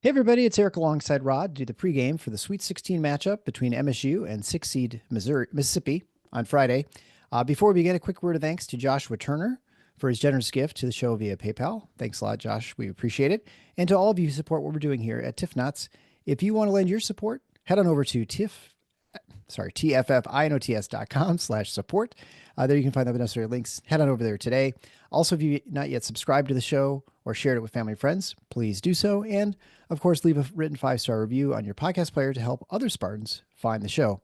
Hey everybody, it's Eric alongside Rod. Do the pregame for the Sweet 16 matchup between MSU and six-seed Mississippi on Friday. Before we begin, a quick word of thanks to Joshua Turner for his generous gift to the show via PayPal. Thanks a lot, Josh. We appreciate it. And to all of you who support what we're doing here at TIFF Nuts, if you want to lend your support, head on over to tffinots.com/support. There you can find the necessary links. Head on over there today. Also, if you've not yet subscribed to the show or shared it with family and friends, please do so. And of course, leave a written 5-star review on your podcast player to help other Spartans find the show.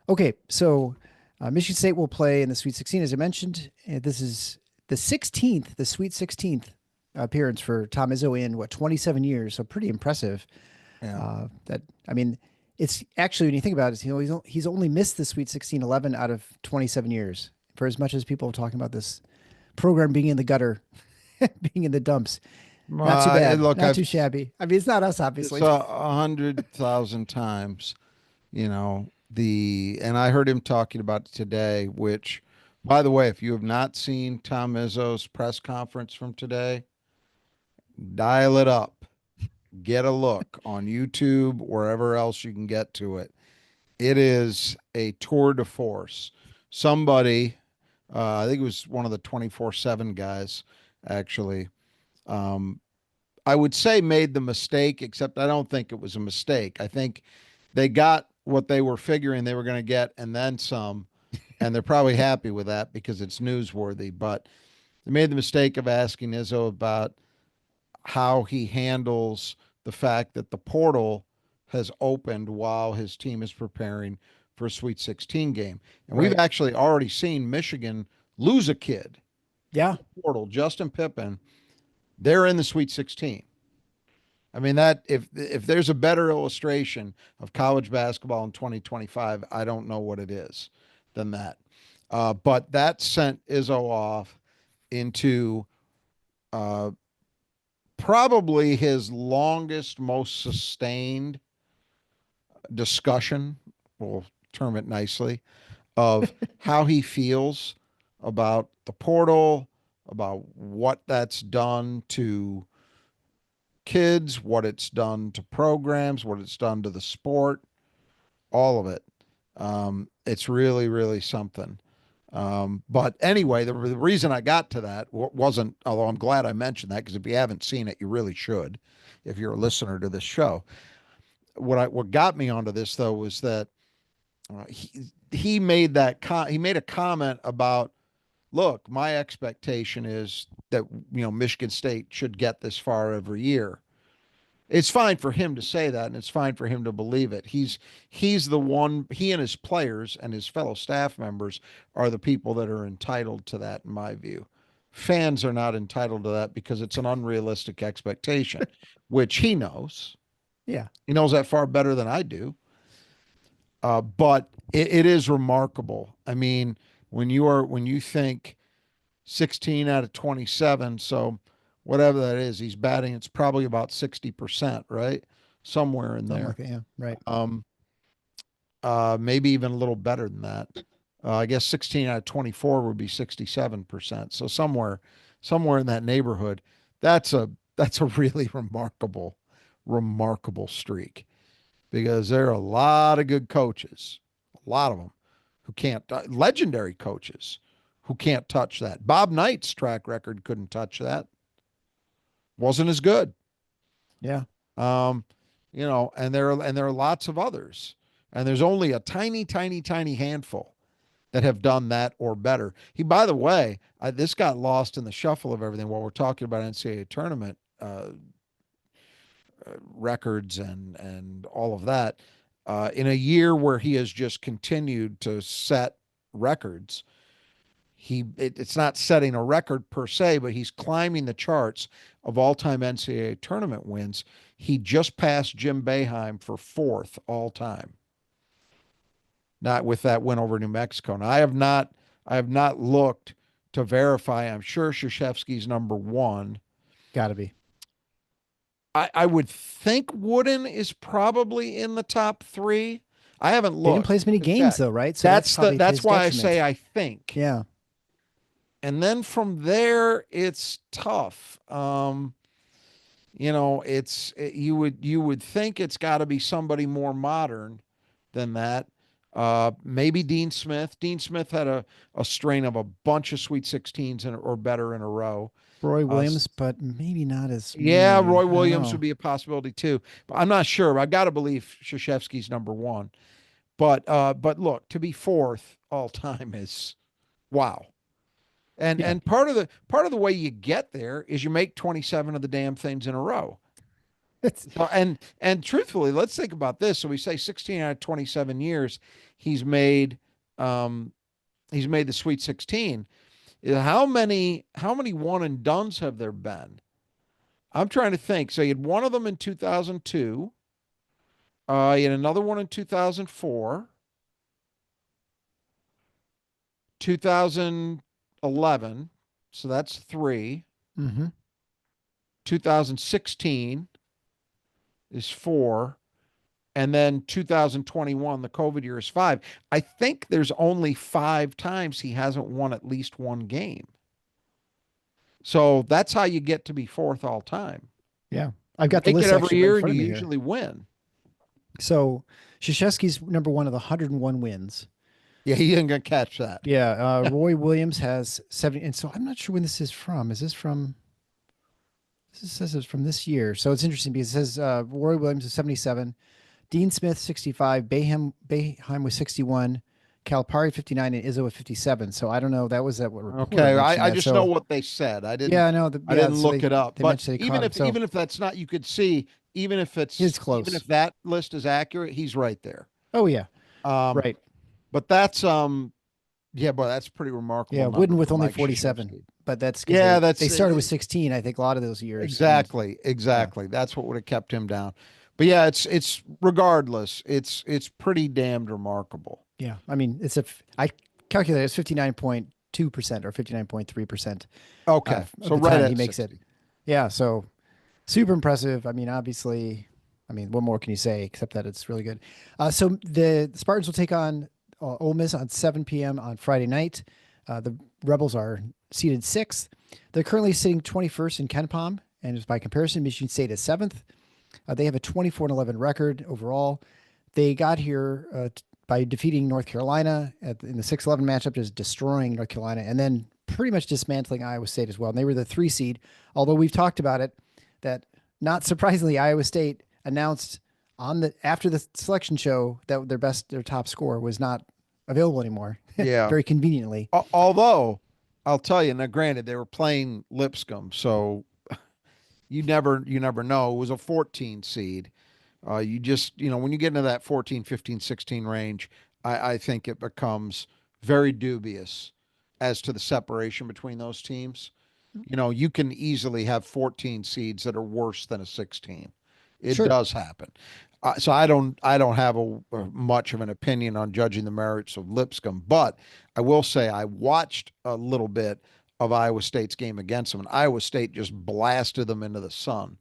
Okay, so Michigan State will play in the Sweet 16, as I mentioned. This is the 16th, the Sweet 16th appearance for Tom Izzo in, 27 years. So pretty impressive. Yeah. It's actually, when you think about it, he's only missed the Sweet 16 11 out of 27 years. For as much as people are talking about this program being in the gutter, being in the dumps, not too bad, not too shabby. I mean, it's not us, obviously. It's 100,000 times, and I heard him talking about it today, which, by the way, if you have not seen Tom Izzo's press conference from today, dial it up. Get a look on YouTube, wherever else you can get to it. It is a tour de force. Somebody, I think it was one of the 24/7 guys, actually, I would say made the mistake, except I don't think it was a mistake. I think they got what they were figuring they were going to get and then some, and they're probably happy with that because it's newsworthy. But they made the mistake of asking Izzo about how he handles the fact that the portal has opened while his team is preparing for a Sweet 16 game. And we've actually already seen Michigan lose a kid. Yeah. Portal, Justin Pippen, they're in the Sweet 16. I mean, that if there's a better illustration of college basketball in 2025, I don't know what it is than that. But that sent Izzo off into probably his longest, most sustained discussion, we'll term it nicely, of how he feels about the portal, about what that's done to kids, what it's done to programs, what it's done to the sport, all of it. It's really, really something. But anyway, the reason I got to that wasn't, although I'm glad I mentioned that, because if you haven't seen it, you really should, if you're a listener to this show. What got me onto this, though, was that he made a comment about, look, my expectation is that, Michigan State should get this far every year. It's fine for him to say that, and it's fine for him to believe it. He's the one, he and his players and his fellow staff members are the people that are entitled to that, in my view. Fans are not entitled to that because it's an unrealistic expectation, which he knows. Yeah. He knows that far better than I do. But it is remarkable. I mean, when you think 16 out of 27, so whatever that is, he's batting, it's probably about 60%, right? Somewhere in there. Yeah, right. Maybe even a little better than that. I guess 16 out of 24 would be 67%. So somewhere in that neighborhood. That's a really remarkable streak, because there are a lot of good coaches, a lot of them who can't, legendary coaches who can't touch that. Bob Knight's track record couldn't touch that. Wasn't as good. Yeah. And there are lots of others, and there's only a tiny handful that have done that or better. By the way, this got lost in the shuffle of everything while we're talking about NCAA tournament records and all of that. In a year where he has just continued to set records, it's not setting a record per se, but he's climbing the charts of all-time NCAA tournament wins. He just passed Jim Boeheim for 4th all-time. Not with that win over New Mexico. Now, I have not looked to verify. I'm sure Krzyzewski's number 1. Got to be. I would think Wooden is probably in the top 3. I haven't looked. They didn't play as many games, though, right? So that's why detriment. I say I think. Yeah. And then from there, it's tough. you would think it's got to be somebody more modern than that. Maybe Dean Smith. Dean Smith had a strain of a bunch of Sweet 16s or better in a row. Roy Uh, Williams, but maybe not as yeah, many. Roy I don't Williams would know. be a possibility too, but I'm not sure. I got to believe Krzyzewski's number one. But look, to be fourth all time is wow. And Yeah. and part of the way you get there is you make 27 of the damn things in a row. It's So, and truthfully, let's think about this. So we say 16 out of 27 years, he's made um he's made the Sweet 16. How many one and dones have there been? I'm trying to think. So he had one of them in 2002. He had another one in 2004, 2011. So that's three. mhm. 2016 is four. And then 2021, the COVID year, is five. I think there's only 5 times he hasn't won at least one game. So that's how you get to be fourth all time. Yeah. I've You got the make it list every actually right in year and front you of me here. usually win. So Krzyzewski's number one of the 101 wins. Yeah, he ain't gonna catch that. Yeah. Roy Williams has 70. And so I'm not sure when this is from. Is this from? This says it's from this year. So it's interesting because it says Roy Williams is 77, Dean Smith 65, Boeheim was 61, Calipari 59, and Izzo was 57. So I don't know. That was that what reporter Okay, mentioned I that. just know So what they said. I yeah, didn't I know. I Yeah. didn't So look it up. they But mentioned they caught even him. if So even if that's not, you could see it's even close. if that list is accurate, he's right there. Oh yeah. Um, Right. but that's yeah, boy, that's a pretty remarkable Yeah. number Wooden with for only Mike 47, Krzyzewski. but that's because Yeah, they that's started with 16, I think, a lot of those years. And exactly, yeah. exactly. That's what would have kept him down. But yeah, it's regardless, it's pretty damned remarkable. Yeah. I mean, I calculated it's 59.2% or 59.3% Okay, of so the right time he at makes it. 60. Yeah. So super impressive. I mean, obviously, I mean, what more can you say except that it's really good? So the Spartans will take on Ole Miss on 7 p.m. on Friday night. The Rebels are seeded sixth. They're currently sitting 21st in KenPom, and just by comparison, Michigan State is seventh. They have a 24-11 record overall. They got here by defeating North Carolina in the 6-11 matchup, just destroying North Carolina, and then pretty much dismantling Iowa State as well. And they were the 3 seed, although we've talked about it, that not surprisingly, Iowa State announced after the selection show that their top score was not available anymore, Yeah. very conveniently. Although I'll tell you, now granted, they were playing Lipscomb, so you never know. It was a 14 seed. You just, when you get into that 14, 15, 16 range, I think it becomes very dubious as to the separation between those teams. You can easily have 14 seeds that are worse than a 16. It Sure. does happen. So I don't have much of an opinion on judging the merits of Lipscomb, but I will say I watched a little bit of Iowa State's game against them, and Iowa State just blasted them into the sun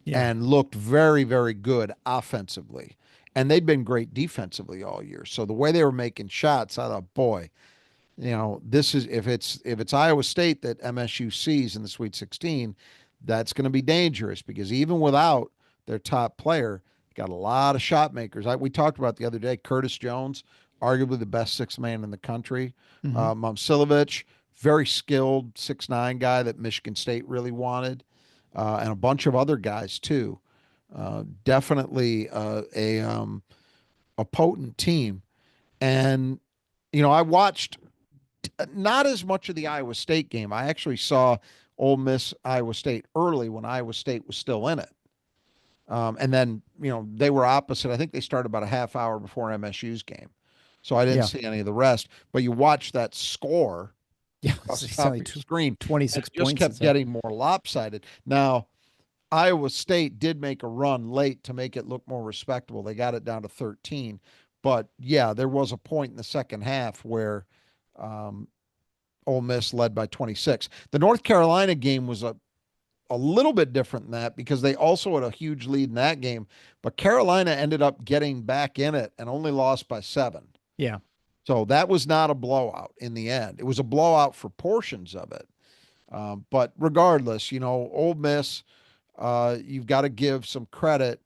Yeah. and looked very, very good offensively. And they'd been great defensively all year. So the way they were making shots, I thought, boy, this is if it's Iowa State that MSU sees in the Sweet 16, that's going to be dangerous because even without their top player, got a lot of shot makers. We talked about the other day, Curtis Jones, arguably the best sixth man in the country. Hmm. Momcilovic, very skilled 6'9" guy that Michigan State really wanted, and a bunch of other guys too. Definitely a potent team. And I watched not as much of the Iowa State game. I actually saw Ole Miss Iowa State early when Iowa State was still in it. And then, they were opposite. I think they started about a half hour before MSU's game. So I didn't Yeah. see any of the rest. But you watch that score Yeah. across the It's top only of your screen, and 26 it just points and kept stuff. getting more lopsided. Now, Iowa State did make a run late to make it look more respectable. They got it down to 13. But yeah, there was a point in the second half where um, Ole Miss led by 26. The North Carolina game was a little bit different than that because they also had a huge lead in that game, but Carolina ended up getting back in it and only lost by 7. Yeah. So that was not a blowout in the end. It was a blowout for portions of it. But regardless, Ole Miss, you've got to give some credit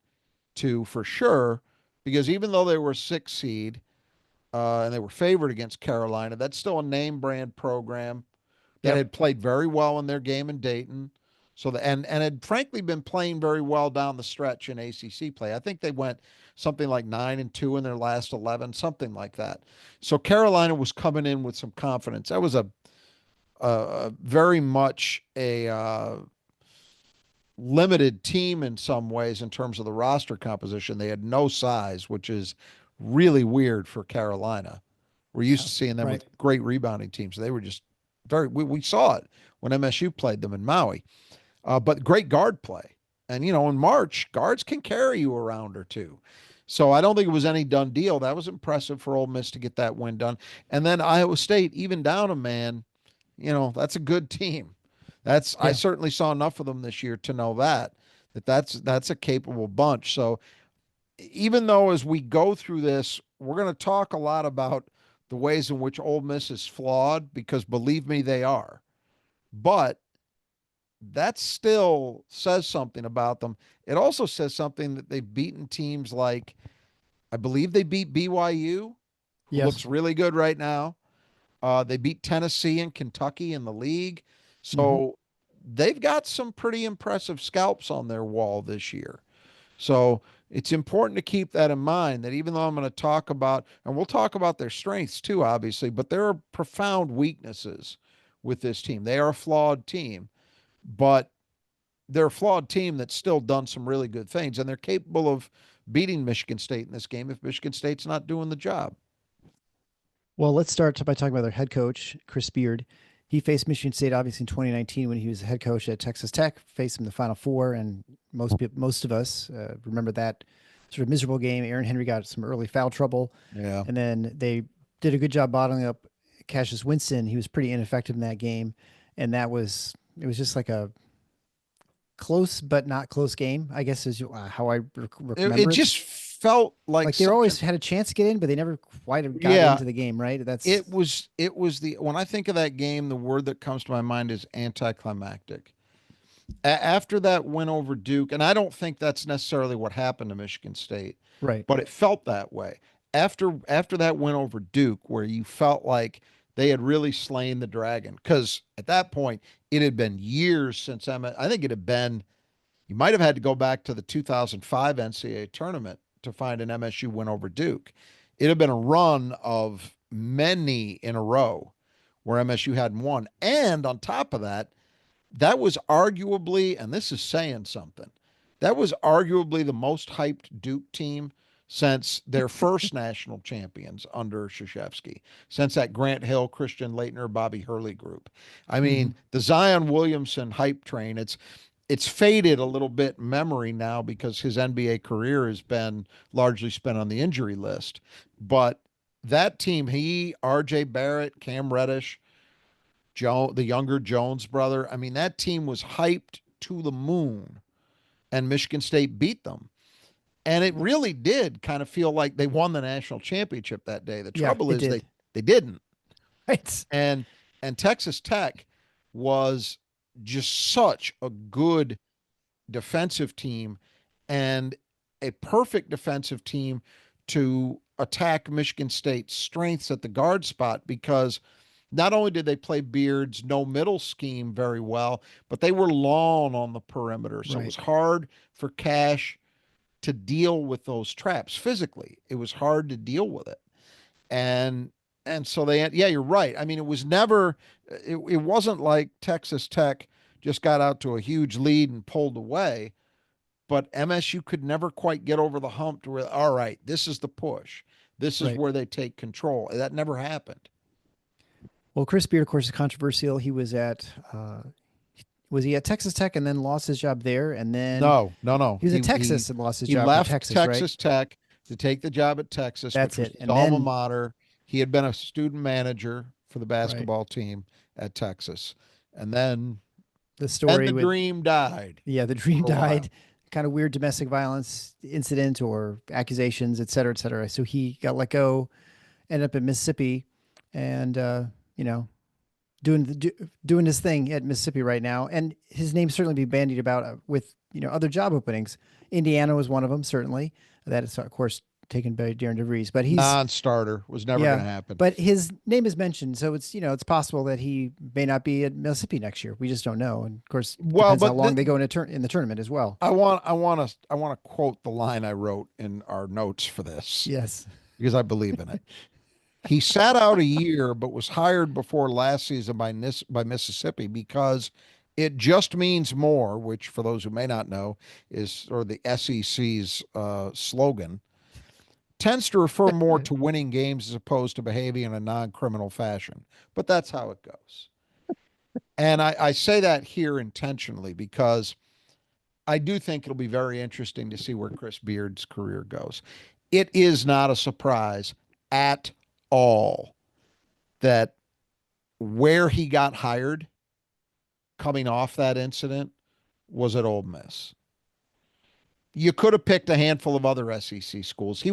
to for sure, because even though they were a 6 seed and they were favored against Carolina, that's still a name brand program that Yep. had played very well in their game in Dayton. So and had frankly been playing very well down the stretch in ACC play. I think they went something like 9-2 in their last 11, something like that. So Carolina was coming in with some confidence. That was a very much a limited team in some ways in terms of the roster composition. They had no size, which is really weird for Carolina. We're used Yeah. to seeing them Right. with great rebounding teams. They were just we saw it when MSU played them in Maui. But great guard play. And, in March, guards can carry you a round or two. So I don't think it was any done deal. That was impressive for Ole Miss to get that win done. And then Iowa State, even down a man, that's a good team. I Yeah. certainly saw enough of them this year to know that's a capable bunch. So even though as we go through this, we're going to talk a lot about the ways in which Ole Miss is flawed, because believe me, they are. But that still says something about them. It also says something that they've beaten teams like, I believe they beat BYU, who Yes. looks really good right now. They beat Tennessee and Kentucky in the league. Hmm. So they've got some pretty impressive scalps on their wall this year. So it's important to keep that in mind, that even though I'm going to talk about, and we'll talk about their strengths too, obviously, but there are profound weaknesses with this team. They are a flawed team, but they're a flawed team that's still done some really good things, and they're capable of beating Michigan State in this game if Michigan State's not doing the job. Well, let's start by talking about their head coach, Chris Beard. He faced Michigan State obviously in 2019 when he was the head coach at Texas Tech. Faced him in the Final Four, and most of us remember that sort of miserable game. Aaron Henry got some early foul trouble, Yeah. and then they did a good job bottling up Cassius Winston. He was pretty ineffective in that game, and it was just like a close but not close game, I guess is how I It remember it. just felt like Like they such always an had a chance to get in, but they never quite got yeah. into the game, right? That's It was the when I think of that game, the word that comes to my mind is anticlimactic. After that win over Duke, and I don't think that's necessarily what happened to Michigan State, right. but it felt that way. After that win over Duke, where you felt like they had really slain the dragon, because at that point it had been years since I think it had been, you might have had to go back to the 2005 NCAA tournament to find an MSU win over Duke. It had been a run of many in a row where MSU hadn't won. And on top of that, that was arguably, and this is saying something, that was arguably the most hyped Duke team since their first national champions under Krzyzewski, since that Grant Hill, Christian Laettner, Bobby Hurley group. I Hmm. mean, the Zion Williamson hype train, it's faded a little bit in memory now because his NBA career has been largely spent on the injury list. But that team, he, RJ Barrett, Cam Reddish, the younger Jones brother, I mean, that team was hyped to the moon, and Michigan State beat them. And it really did kind of feel like they won the national championship that day. The Yeah, trouble it is did. they didn't. Right. And Texas Tech was just such a good defensive team, and a perfect defensive team to attack Michigan State's strengths at the guard spot, because not only did they play Beard's no middle scheme very well, but they were long on the perimeter. So it Right. was hard for Cash to deal with those traps physically. It was hard to deal with it. And so they had, yeah, you're right. I mean, it wasn't like Texas Tech just got out to a huge lead and pulled away, but MSU could never quite get over the hump to where, all right, this is the push. This is Right. where they take control. That never happened. Well, Chris Beard, of course, is controversial. Was he at Texas Tech and then lost his job there, and then No, no, no. he was at He Texas and lost his he job for left Texas, right? Texas Tech to take the job at Texas, That's which was it. his And alma then mater. He had been a student manager for the right, basketball team at Texas. And then the the story with dream died yeah, the dream for a while. died. Kind of weird domestic violence incident or accusations, et cetera, et cetera. So he got let go, ended up in Mississippi, and you know, doing his thing at Mississippi right now, and his name certainly be bandied about with other job openings. Indiana was one of them, certainly. That is of course taken by Darren DeVries, but he's Non-starter was never going yeah, to happen. but his name is mentioned, so it's possible that he may not be at Mississippi next year. We just don't know, and of course Well, depends how but long they go in the tournament as well. I want to quote the line I wrote in our notes for this Yes. because I believe in it. He sat out a year, but was hired before last season by Mississippi because it just means more, which for those who may not know is sort of the SEC's slogan, tends to refer more to winning games as opposed to behaving in a non-criminal fashion. But that's how it goes. And I say that here intentionally because I do think it'll be very interesting to see where Chris Beard's career goes. It is not a surprise at all that where he got hired coming off that incident was at Ole Miss. You could have picked a handful of other SEC schools. He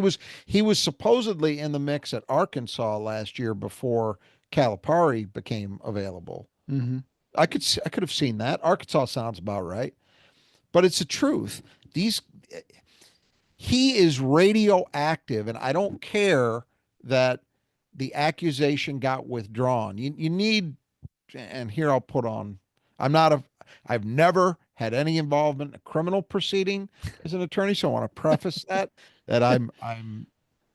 was supposedly in the mix at Arkansas last year before Calipari became available. Mm-hmm. I could have seen that. Arkansas sounds about right, but it's the truth. These He is radioactive, and I don't care that the accusation got withdrawn. You need, and here I'll put on, I'm not a, I've never had any involvement in a criminal proceeding as an attorney, so I want to preface that I'm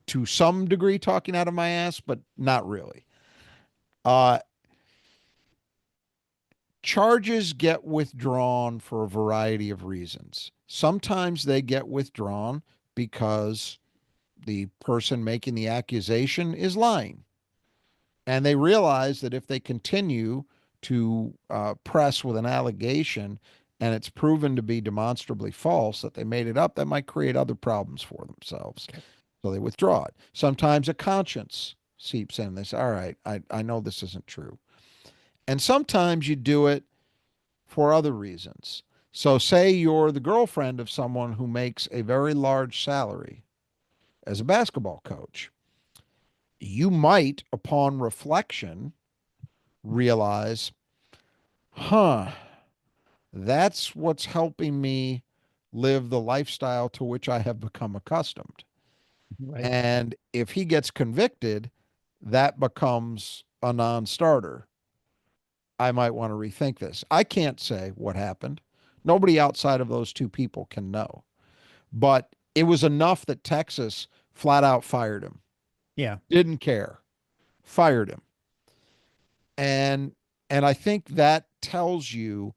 to some degree talking out of my ass, but not really. Uh, Charges get withdrawn for a variety of reasons. Sometimes they get withdrawn because the person making the accusation is lying. And they realize that if they continue to press with an allegation and it's proven to be demonstrably false, that they made it up, that might create other problems for themselves. Okay. So they withdraw it. Sometimes a conscience seeps in. They say, all right, I know this isn't true. And sometimes you do it for other reasons. So, say you're the girlfriend of someone who makes a very large salary as a basketball coach. You might, upon reflection, realize, huh, that's what's helping me live the lifestyle to which I have become accustomed. Right. And if he gets convicted, that becomes a non starter. I might want to rethink this. I can't say what happened. Nobody outside of those two people can know. But it was enough that Texas flat out fired him. Yeah. Didn't care. Fired him. And I think that tells you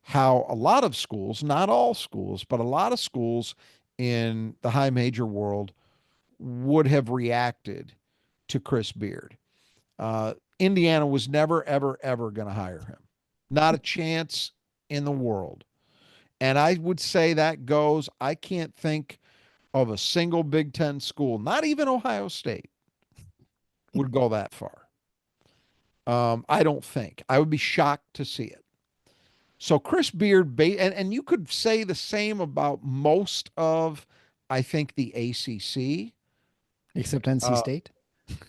how a lot of schools, not all schools, but a lot of schools in the high major world would have reacted to Chris Beard. Indiana was never, ever, ever going to hire him. Not a chance in the world. And I would say that goes, I can't think of a single Big Ten school, not even Ohio State, would go that far. I don't think. I would be shocked to see it. So Chris Beard, and you could say the same about most of, I think, the ACC. Except NC Uh, State.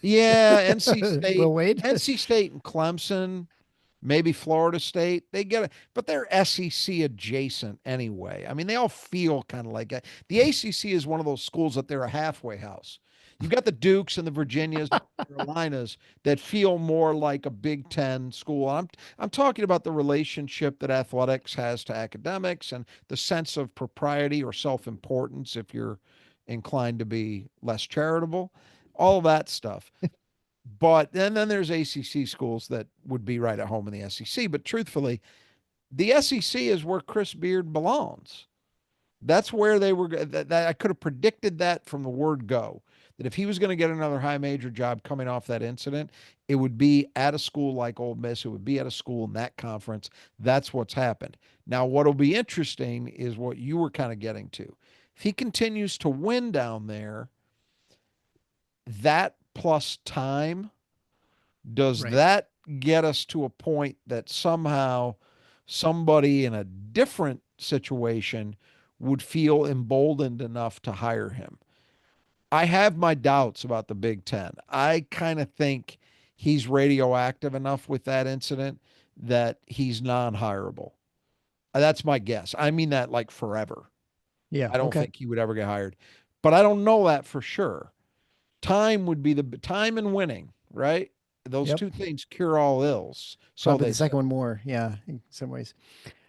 yeah, NC Will State, Wade. NC State and Clemson, maybe Florida State. They get it, but they're SEC adjacent anyway. I mean, they all feel kind of like that. The ACC is one of those schools that they're a halfway house. You've got the Dukes and the Virginias, the Carolinas that feel more like a Big Ten school. I'm talking about the relationship that athletics has to academics and the sense of propriety or self-importance if you're inclined to be less charitable, all of that stuff. But then there's ACC schools that would be right at home in the SEC. But truthfully, the SEC is where Chris Beard belongs. That's where they were. That I could have predicted that from the word go. That if he was going to get another high major job coming off that incident, it would be at a school like Ole Miss. It would be at a school in that conference. That's what's happened. Now, what'll be interesting is what you were kind of getting to. If he continues to win down there, that plus time, does Right. that get us to a point that somehow somebody in a different situation would feel emboldened enough to hire him? I have my doubts about the Big Ten. I kind of think he's radioactive enough with that incident that he's non-hireable. That's my guess. I mean that like forever. Yeah. I don't Okay. think he would ever get hired, but I don't know that for sure. Time would be the time and winning, right? Those Yep. two things cure all ills, so Probably they the say. second one more. Yeah, in some ways.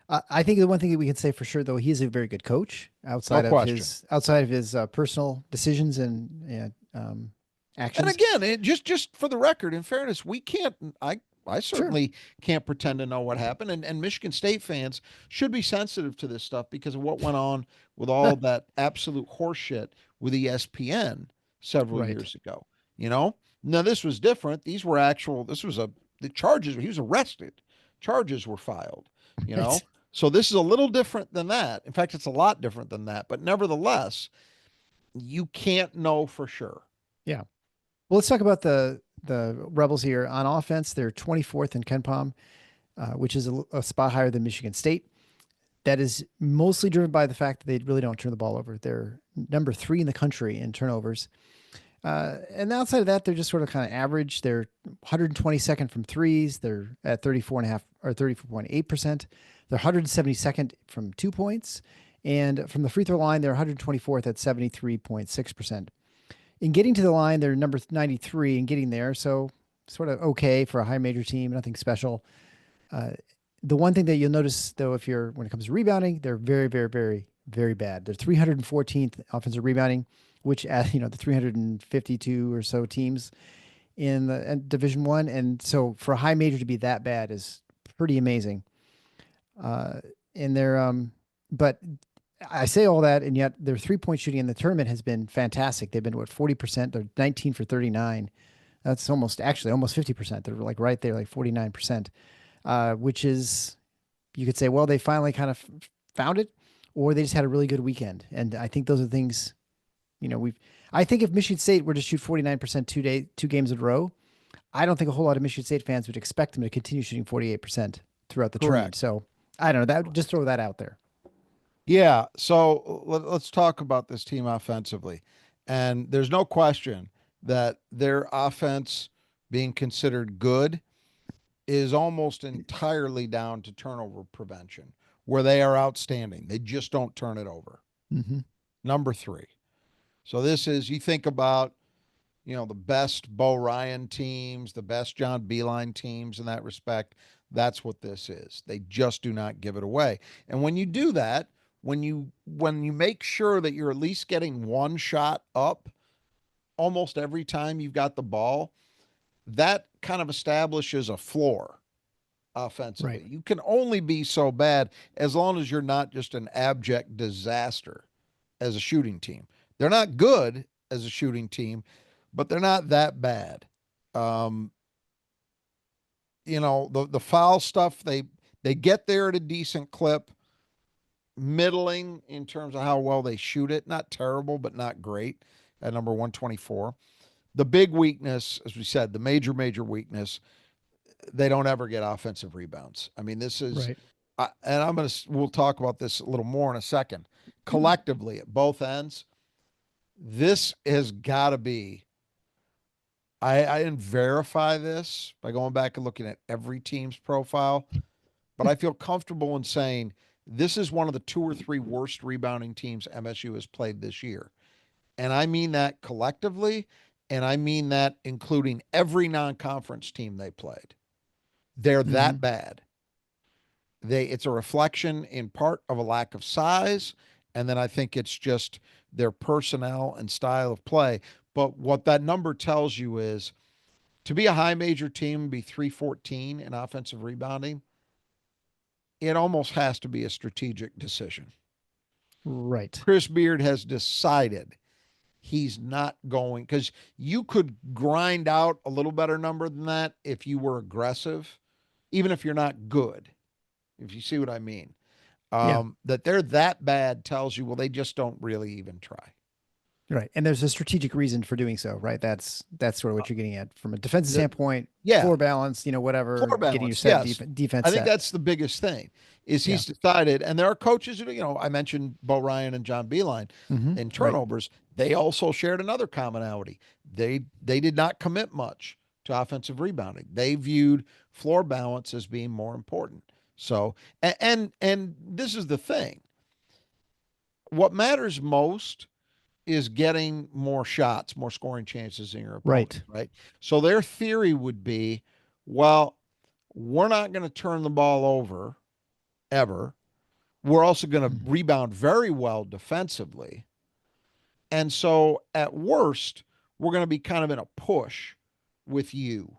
I think the one thing that we can say for sure, though, he is a very good coach No question. outside of his personal decisions and And actions. again, just for the record, in fairness, we can't. I Sure. certainly can't pretend to know what happened, and Michigan State fans should be sensitive to this stuff because of what went on with all that absolute horseshit with ESPN several Right. years ago. You know, now this was different. These were actual. This was the charges. He was arrested. Charges were filed. You know, Right. so this is a little different than that. In fact, it's a lot different than that. But nevertheless, you can't know for sure. Yeah. Well, let's talk about the Rebels here on offense. They're 24th in KenPom, which is a spot higher than Michigan State. That is mostly driven by the fact that they really don't turn the ball over. They're number 3 in the country in turnovers. And outside of that, they're just sort of kind of average. They're 122nd from threes. They're at 34.5 or 34.8%. They're 172nd from 2 points. And from the free throw line, they're 124th at 73.6%. In getting to the line, they're number 93 in getting there. So sort of okay for a high major team, nothing special. Uh, the one thing that you'll notice, though, when it comes to rebounding, they're very, very, very, very bad. They're 314th offensive rebounding, which the 352 or so teams in the Division One, and so for a high major to be that bad is pretty amazing. Uh, and but I say all that, and yet their 3-point shooting in the tournament has been fantastic. They've been 40%. They're 19 for 39. That's almost 50%. They're like right there, like 49%, which is, you could say, well, they finally kind of found it, or they just had a really good weekend. And I think those are things, I think if Michigan State were to shoot 49% 2 games in a row, I don't think a whole lot of Michigan State fans would expect them to continue shooting 48% throughout the tournament. Correct. So I don't know, that just throw that out there. Yeah. So let's talk about this team offensively. And there's no question that their offense being considered good is almost entirely down to turnover prevention, where they are outstanding. They just don't turn it over. Mm-hmm. Number 3. So this is, you think about, the best Bo Ryan teams, the best John Beeline teams in that respect. That's what this is. They just do not give it away. And when you do that, when you make sure that you're at least getting one shot up almost every time you've got the ball, that kind of establishes a floor offensively. Right. You can only be so bad as long as you're not just an abject disaster as a shooting team. They're not good as a shooting team, but they're not that bad. Um, the foul stuff, they get there at a decent clip, middling in terms of how well they shoot it. Not terrible, but not great at number 124. The big weakness, as we said, the major weakness, they don't ever get offensive rebounds. I mean, this is, Right. and we'll talk about this a little more in a second. Collectively, at both ends, this has got to be. I didn't verify this by going back and looking at every team's profile, but I feel comfortable in saying this is one of the 2 or 3 worst rebounding teams MSU has played this year. And I mean that collectively, and I mean that including every non-conference team they played. They're Mm-hmm. that bad. It's a reflection in part of a lack of size, and then I think it's just their personnel and style of play. But what that number tells you is to be a high major team, be 314 in offensive rebounding, it almost has to be a strategic decision. Right. Chris Beard has decided he's not going, because you could grind out a little better number than that if you were aggressive, even if you're not good, if you see what I mean. Yeah. That they're that bad tells you, well, they just don't really even try. Right. And there's a strategic reason for doing so, right? That's sort of what you're getting at from a defensive The, standpoint, yeah, floor balance, whatever, floor getting your balance. set Yes. defense I think set. that's the biggest thing is Yeah. he's decided, and there are coaches who, I mentioned Bo Ryan and John Beeline Mm-hmm. in Right. turnovers. They also shared another commonality. They did not commit much to offensive rebounding. They viewed floor balance as being more important. So, and this is the thing. What matters most is getting more shots, more scoring chances in your opponent, Right. right? So their theory would be, well, we're not going to turn the ball over ever. We're also going to Mhm. rebound very well defensively. And so at worst, we're going to be kind of in a push with you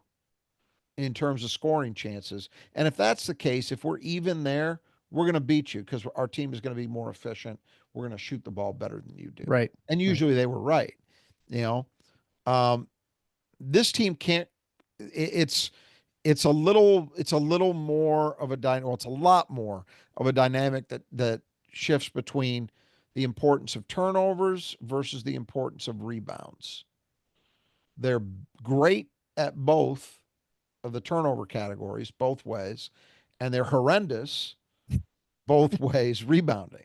in terms of scoring chances. And if that's the case, if we're even there, we're going to beat you because our team is going to be more efficient. We're going to shoot the ball better than you do. Right. And Right. usually they were right. You know, um, this team can't. It's a little more of a well, it's a lot more of a dynamic that shifts between the importance of turnovers versus the importance of rebounds. They're great at both of the turnover categories, both ways, and they're horrendous both ways rebounding.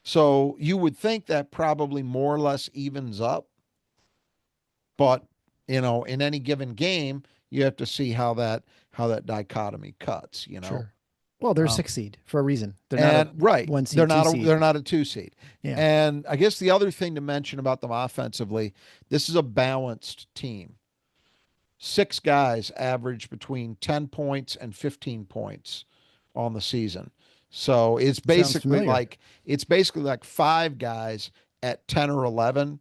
So you would think that probably more or less evens up, but in any given game, you have to see how that dichotomy cuts. Sure. Well, they're a Um, 6 seed for a reason. They're not a and right, 1 seed, 2 seed. they're not a 2 seed. Yeah. And I guess the other thing to mention about them offensively, this is a balanced team. 6 guys average between 10 points and 15 points on the season. So Sounds familiar. it's basically like 5 guys at 10 or 11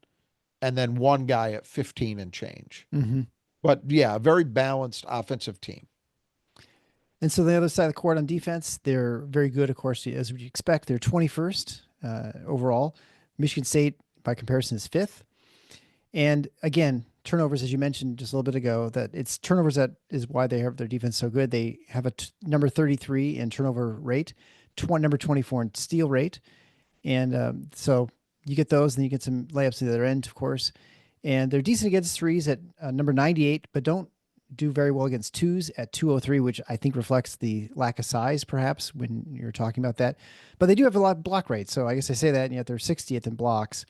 and then one guy at 15 and change. Mm-hmm. But yeah, a very balanced offensive team. And so the other side of the court on defense, they're very good, of course, as we expect. They're 21st overall. Michigan State, by comparison, is 5th. And again, turnovers, as you mentioned just a little bit ago, that it's turnovers that is why they have their defense so good. They have a number 33 in turnover rate, number 24 in steal rate. And so you get those, and you get some layups at the other end, of course. And they're decent against threes at number 98, but don't do very well against twos at 203, which I think reflects the lack of size, perhaps, when you're talking about that. But they do have a lot of block rate. So I guess I say that, and yet they're 60th in blocks.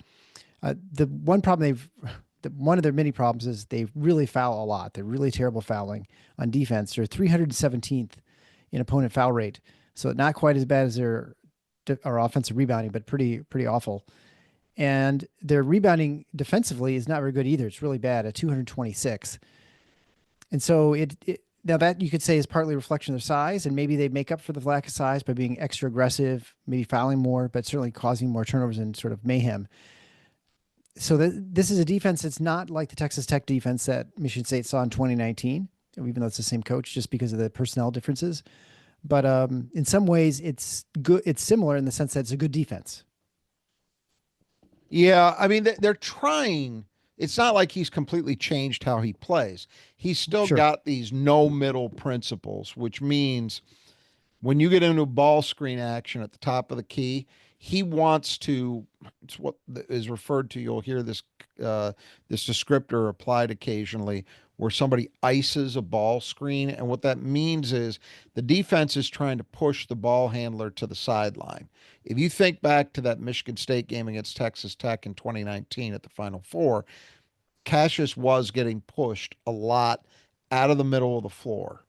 The one problem one of their many problems is they really foul a lot. They're really terrible fouling on defense. They're 317th in opponent foul rate. So not quite as bad as their offensive rebounding, but pretty awful. And their rebounding defensively is not very good either. It's really bad at 226. And so now that you could say is partly a reflection of their size, and maybe they make up for the lack of size by being extra aggressive, maybe fouling more, but certainly causing more turnovers and sort of mayhem. So this is a defense that's not like the Texas Tech defense that Michigan State saw in 2019, even though it's the same coach, just because of the personnel differences. But in some ways, it's good. It's similar in the sense that it's a good defense. Yeah, I mean they're trying. It's not like he's completely changed how he plays. He's still Sure. got these no middle principles, which means when you get into ball screen action at the top of the key, he wants to. It's what is referred to. You'll hear this descriptor applied occasionally, where somebody ices a ball screen, and what that means is the defense is trying to push the ball handler to the sideline. If you think back to that Michigan State game against Texas Tech in 2019 at the Final Four, Cassius was getting pushed a lot out of the middle of the floor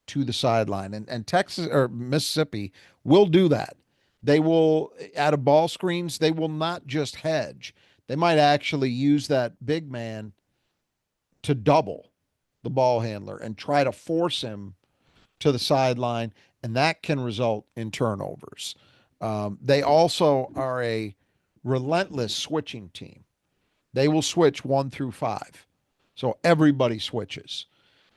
to the sideline. And Texas or Mississippi will do that. They will, out of ball screens, they will not just hedge. They might actually use that big man to double the ball handler and try to force him to the sideline, and that can result in turnovers. They also are a relentless switching team. They will switch 1 through 5. So everybody switches.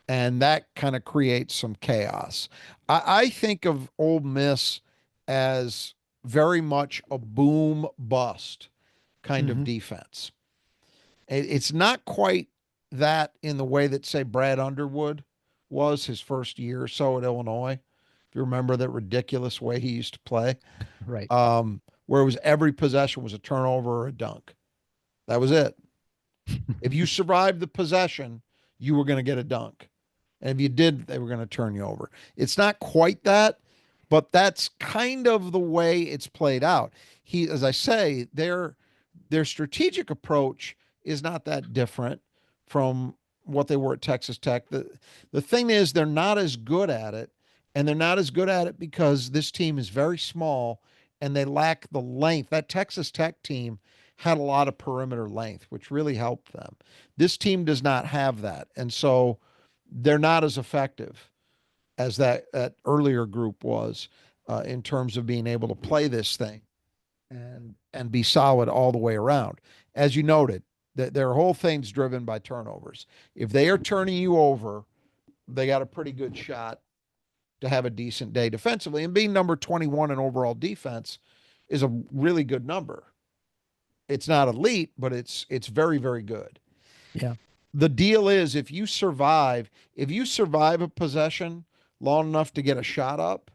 And that kind of creates some chaos. I think of Ole Miss as very much a boom bust kind of Mm-hmm. defense. It's not quite that in the way that, say, Brad Underwood was his first year or so at Illinois. If you remember that ridiculous way he used to play, Right. where it was every possession was a turnover or a dunk. That was it. If you survived the possession, you were going to get a dunk. And if you did, they were going to turn you over. It's not quite that, but that's kind of the way it's played out. As I say, their strategic approach is not that different from what they were at Texas Tech. The thing is, they're not as good at it, and they're not as good at it because this team is very small and they lack the length. That Texas Tech team had a lot of perimeter length, which really helped them. This team does not have that, and so they're not as effective as that earlier group was in terms of being able to play this thing and be solid all the way around. As you noted, their whole thing's driven by turnovers. If they are turning you over, they got a pretty good shot to have a decent day defensively. And being number 21 in overall defense is a really good number. It's not elite, but it's very, very good. Yeah. The deal is if you survive a possession long enough to get a shot up,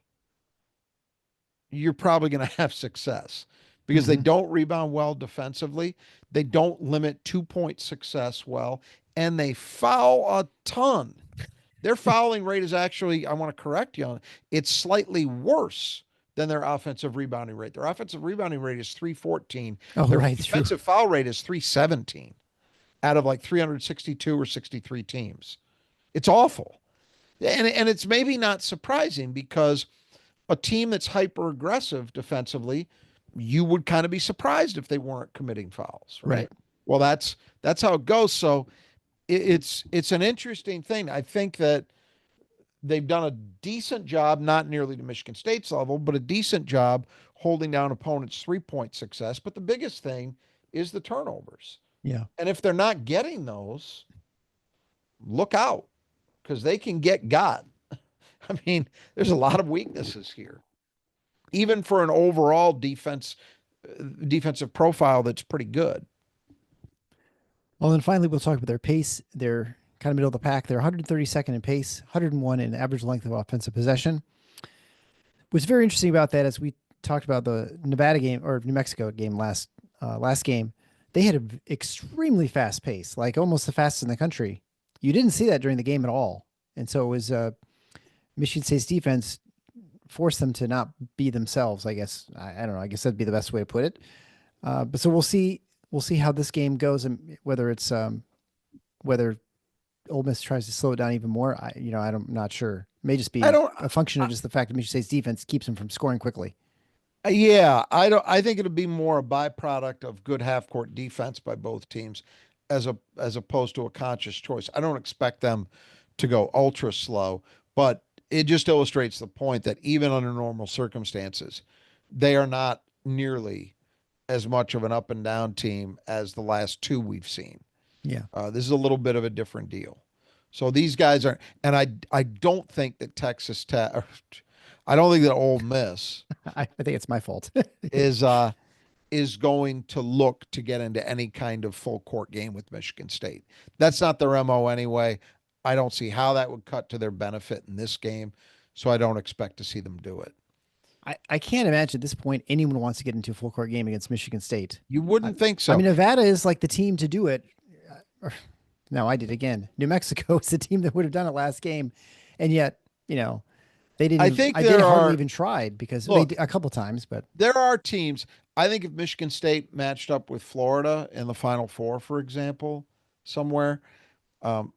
you're probably going to have success because they don't rebound well defensively. They don't limit 2-point success well, and they foul a ton. Their fouling rate is actually, I want to correct you on it, it's slightly worse than their offensive rebounding rate. Their offensive rebounding rate is 314. Oh, Their right. defensive foul rate is 317 out of like 362 or 63 teams. It's awful. And it's maybe not surprising because a team that's hyper aggressive defensively, you would kind of be surprised if they weren't committing fouls, right? Well, that's how it goes. So it's an interesting thing. I think that they've done a decent job, not nearly to Michigan State's level, but a decent job holding down opponents' 3-point success. But the biggest thing is the turnovers. Yeah. And if they're not getting those, look out because they can get got. I mean, there's a lot of weaknesses here, even for an overall defensive profile that's pretty good. Well, then finally, we'll talk about their pace. They're kind of middle of the pack. They're 132nd in pace, 101 in average length of offensive possession. What's very interesting about that, as we talked about the Nevada game or New Mexico game last game, they had an extremely fast pace, like almost the fastest in the country. You didn't see that during the game at all. And so it was Michigan State's defense forced them to not be themselves, I guess. I don't know. I guess that'd be the best way to put it. But so we'll see how this game goes and whether it's whether Ole Miss tries to slow it down even more. I'm not sure. It may just be a function of just the fact that Michigan State's defense keeps them from scoring quickly. Yeah, I think it'll be more a byproduct of good half court defense by both teams as opposed to a conscious choice. I don't expect them to go ultra slow, but it just illustrates the point that even under normal circumstances, they are not nearly as much of an up and down team as the last two we've seen. Yeah. This is a little bit of a different deal. So these guys are, and I don't think that Texas Tech, I don't think that Ole Miss I think it's my fault. is going to look to get into any kind of full court game with Michigan State. That's not their MO anyway. I don't see how that would cut to their benefit in this game, so I don't expect to see them do it. I can't imagine at this point anyone wants to get into a full court game against Michigan State. You wouldn't think so. I mean, Nevada is like the team to do it. No, I did again. New Mexico is the team that would have done it last game, and yet they didn't. I think they hardly even tried because they did a couple times. But there are teams. I think if Michigan State matched up with Florida in the Final Four, for example, somewhere,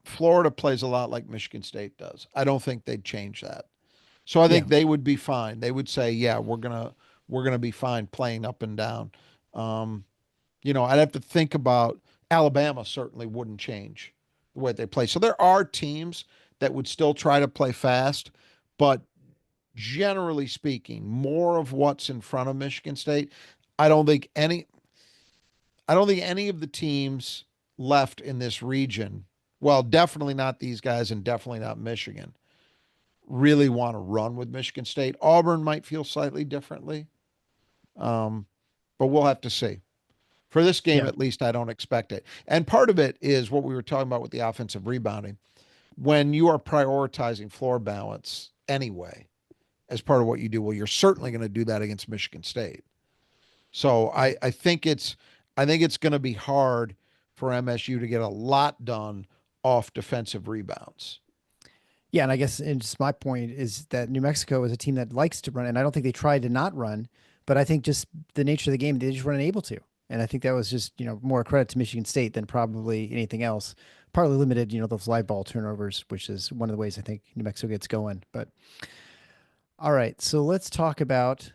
Florida plays a lot like Michigan State does. I don't think they'd change that. So I think they would be fine. They would say, "Yeah, we're gonna be fine playing up and down." I'd have to think about Alabama. Certainly wouldn't change the way they play. So there are teams that would still try to play fast, but generally speaking, more of what's in front of Michigan State. I don't think any of the teams left in this region, well, definitely not these guys and definitely not Michigan, really want to run with Michigan State. Auburn might feel slightly differently, but we'll have to see. For this game, at least, I don't expect it. And part of it is what we were talking about with the offensive rebounding. When you are prioritizing floor balance anyway, as part of what you do, well, you're certainly going to do that against Michigan State. So I think it's going to be hard for MSU to get a lot done off defensive rebounds. Yeah, and I guess and just my point is that New Mexico is a team that likes to run, and I don't think they tried to not run, but I think just the nature of the game, they just weren't able to. And I think that was just, more credit to Michigan State than probably anything else. Partly limited, those live ball turnovers, which is one of the ways I think New Mexico gets going. But all right, so let's talk about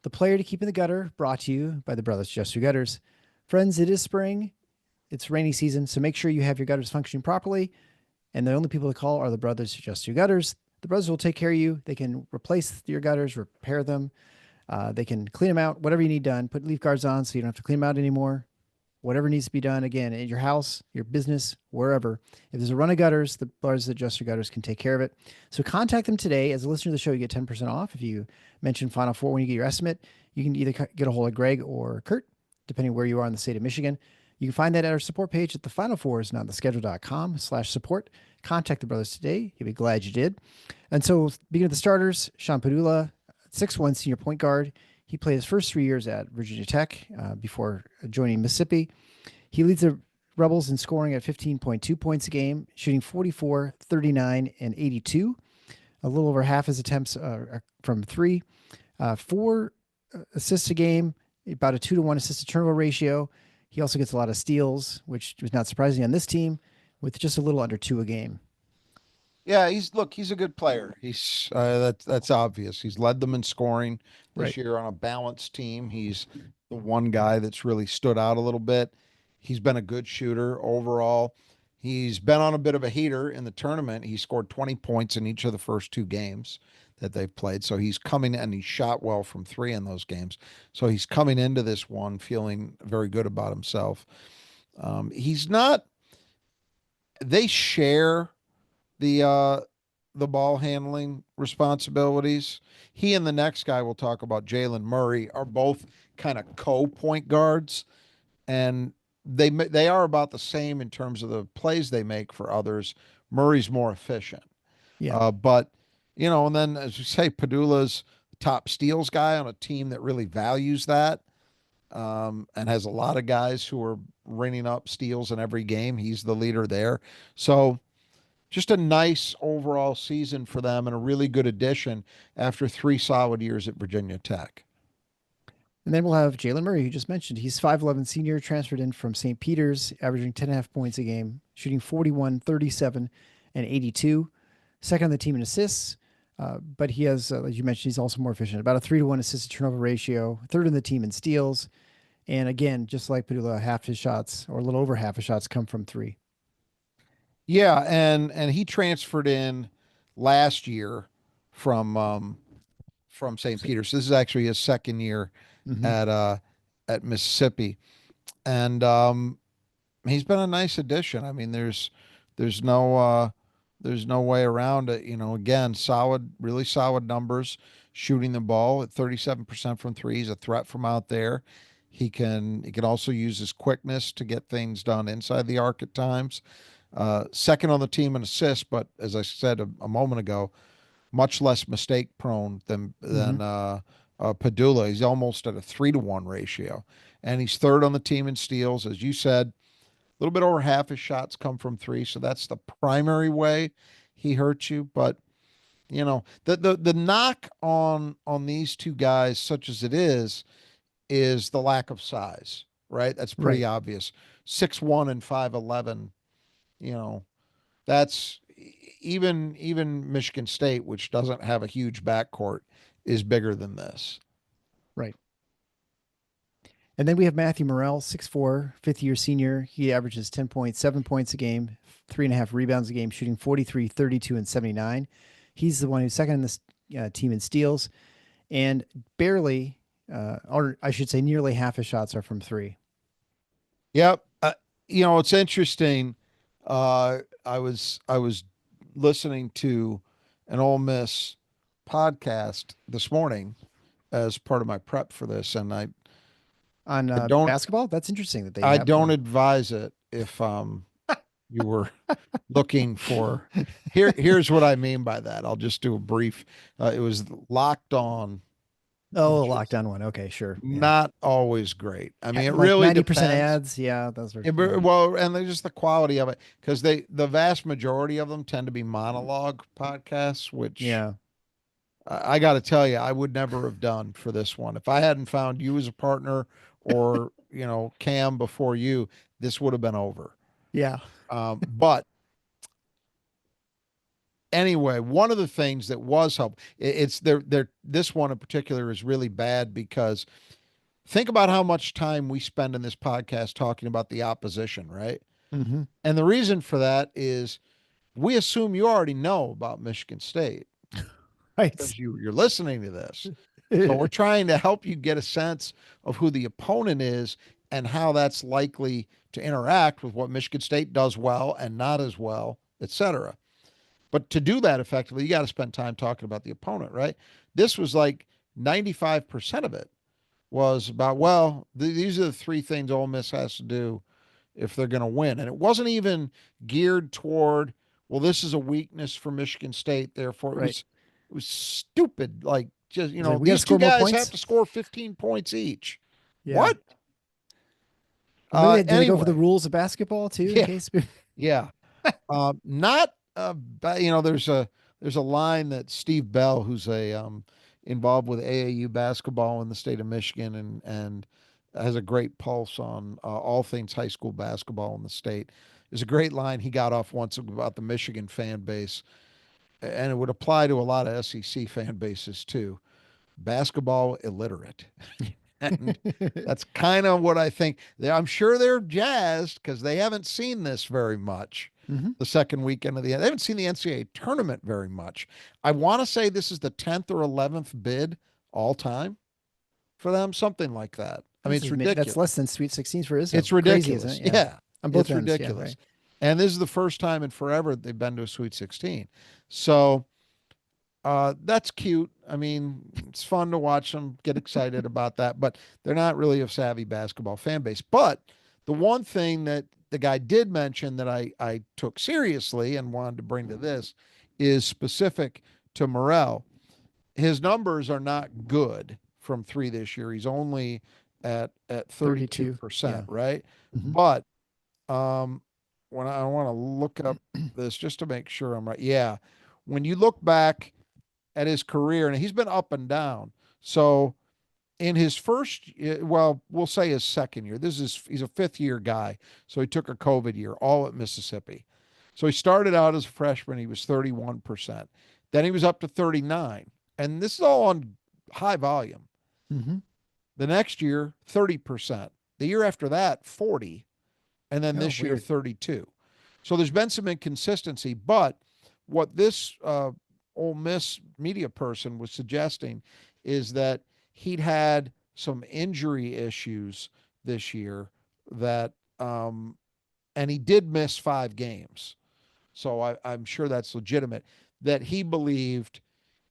the player to keep in the gutter, brought to you by the Brothers Just Your Gutters. Friends, it is spring. It's rainy season, so make sure you have your gutters functioning properly. And the only people to call are the Brothers Just Your Gutters. The brothers will take care of you. They can replace your gutters, repair them. They can clean them out, whatever you need done. Put leaf guards on so you don't have to clean them out anymore. Whatever needs to be done, again, in your house, your business, wherever. If there's a run of gutters, the Brothers That Just Your Gutters can take care of it. So contact them today. As a listener to the show, you get 10% off. If you mention Final Four when you get your estimate, you can either get a hold of Greg or Kurt, depending where you are in the state of Michigan. You can find that at our support page at the Final Four is not the schedule.com/support. Contact the brothers today. You'll be glad you did. And so, beginning of the starters, Sean Padula, 6'1" senior point guard. He played his first 3 years at Virginia Tech before joining Mississippi. He leads the Rebels in scoring at 15.2 points a game, shooting 44, 39, and 82. A little over half his attempts from three. 4 assists a game, about a 2-to-1 assist to turnover ratio. He also gets a lot of steals, which was not surprising on this team, with just a little under 2 a game. Yeah, he's a good player. That's obvious. He's led them in scoring this Right. year on a balanced team. He's the one guy that's really stood out a little bit. He's been a good shooter overall. He's been on a bit of a heater in the tournament. He scored 20 points in each of the first 2 games that they've played. So he's coming and he shot well from 3 in those games. So he's coming into this one feeling very good about himself. He's not. They share the ball handling responsibilities. He and the next guy we'll talk about, Jalen Murray, are both kind of co-point guards, and they are about the same in terms of the plays they make for others. Murray's more efficient, Yeah. but and then as you say, Padula's the top steals guy on a team that really values that, and has a lot of guys who are ringing up steals in every game. He's the leader there, so just a nice overall season for them and a really good addition after 3 solid years at Virginia Tech. And then we'll have Jalen Murray, who just mentioned. He's 5'11" senior, transferred in from St. Peter's, averaging 10.5 points a game, shooting 41, 37, and 82. Second on the team in assists, but he has, as you mentioned, he's also more efficient. About a 3-to-1 assist to turnover ratio. Third on the team in steals. And again, just like Padula, half his shots, or a little over half his shots, come from 3. Yeah, and he transferred in last year from St. Peter's. This is actually his second year Mm-hmm. at Mississippi, and he's been a nice addition. I mean, there's no there's no way around it. Again, solid, really solid numbers, shooting the ball at 37% from 3. He's a threat from out there. He can also use his quickness to get things done inside the arc at times. Second on the team in assists, but as I said a moment ago, much less mistake prone than Mm-hmm. Padula. He's almost at a 3-to-1 ratio, and he's third on the team in steals, as you said. A little bit over half his shots come from 3, so that's the primary way he hurts you. But the knock on these two guys, such as it is the lack of size. Right, that's pretty Right. obvious. 6'1" and 5'11". You know, that's even Michigan State, which doesn't have a huge backcourt, is bigger than this. Right. And then we have Matthew Morrell, 6'4", fifth-year senior. He averages 10.7 points a game, 3.5 rebounds a game, shooting 43, 32, and 79. He's the one who's second in this team in steals, and barely, or I should say nearly half his shots are from 3. Yep. It's interesting. I was listening to an Ole Miss podcast this morning as part of my prep for this, and On I don't basketball, that's interesting that they I have don't one. advise it if you were looking for. Here's what I mean by that. I'll just do a brief. It was Locked On, Oh, which is lockdown one. Okay, sure. Yeah. not always great. I mean, it Like really 90% depends. ads. Yeah, those are, Yeah, yeah. well, and they're just the quality of it, because the vast majority of them tend to be monologue podcasts, which Yeah. I got to tell you, I would never have done for this one. If I hadn't found you as a partner or, Cam before you, this would have been over. Yeah. But anyway, one of the things that was helpful, it's this one in particular is really bad because think about how much time we spend in this podcast talking about the opposition, right? Mm-hmm. And the reason for that is we assume you already know about Michigan State Right. because you're listening to this. So we're trying to help you get a sense of who the opponent is and how that's likely to interact with what Michigan State does well and not as well, et cetera. But to do that effectively, you got to spend time talking about the opponent, right? This was like 95% of it was about, well, these are the three things Ole Miss has to do if they're going to win. And it wasn't even geared toward, well, this is a weakness for Michigan State. Therefore, it Right. was it was stupid. Like, just, It's like, we got to these two score more guys have points. to score 15 points each. Yeah. What? Well, maybe did they go for the Anyway, rules of basketball too, in yeah, case? yeah. Not, there's a line that Steve Bell, who's involved with AAU basketball in the state of Michigan and has a great pulse on all things high school basketball in the state. There's a great line he got off once about the Michigan fan base, and it would apply to a lot of SEC fan bases too. Basketball illiterate. And that's kind of what I think. I'm sure they're jazzed because they haven't seen this very much. Mm-hmm. The second weekend they haven't seen the NCAA tournament very much. I want to say this is the 10th or 11th bid all time for them, something like that. I mean, it's That's ridiculous. less than Sweet 16s for ISO. It's Crazy, isn't ridiculous. it? Yeah. Yeah, On both it's ends. Yeah. ridiculous. Right. And this is the first time in forever they've been to a Sweet 16. So that's cute. I mean, it's fun to watch them get excited about that, but they're not really a savvy basketball fan base. But the one thing that the guy did mention that I took seriously and wanted to bring to this is specific to Morrell. His numbers are not good from three this year. He's only at 32. 32%, Yeah. right? Mm-hmm. But when I want to look up this just to make sure I'm right. Yeah. When you look back at his career, and he's been up and down. So in his first, well, we'll say his second year, he's a fifth year guy. So he took a COVID year, all at Mississippi. So he started out as a freshman, he was 31%. Then he was up to 39. And this is all on high volume. Mm-hmm. The next year, 30%. The year after that, 40. And then this year, 32. So there's been some inconsistency, but what this Ole Miss media person was suggesting is that he'd had some injury issues this year that, and he did miss 5 games. So I'm sure that's legitimate, that he believed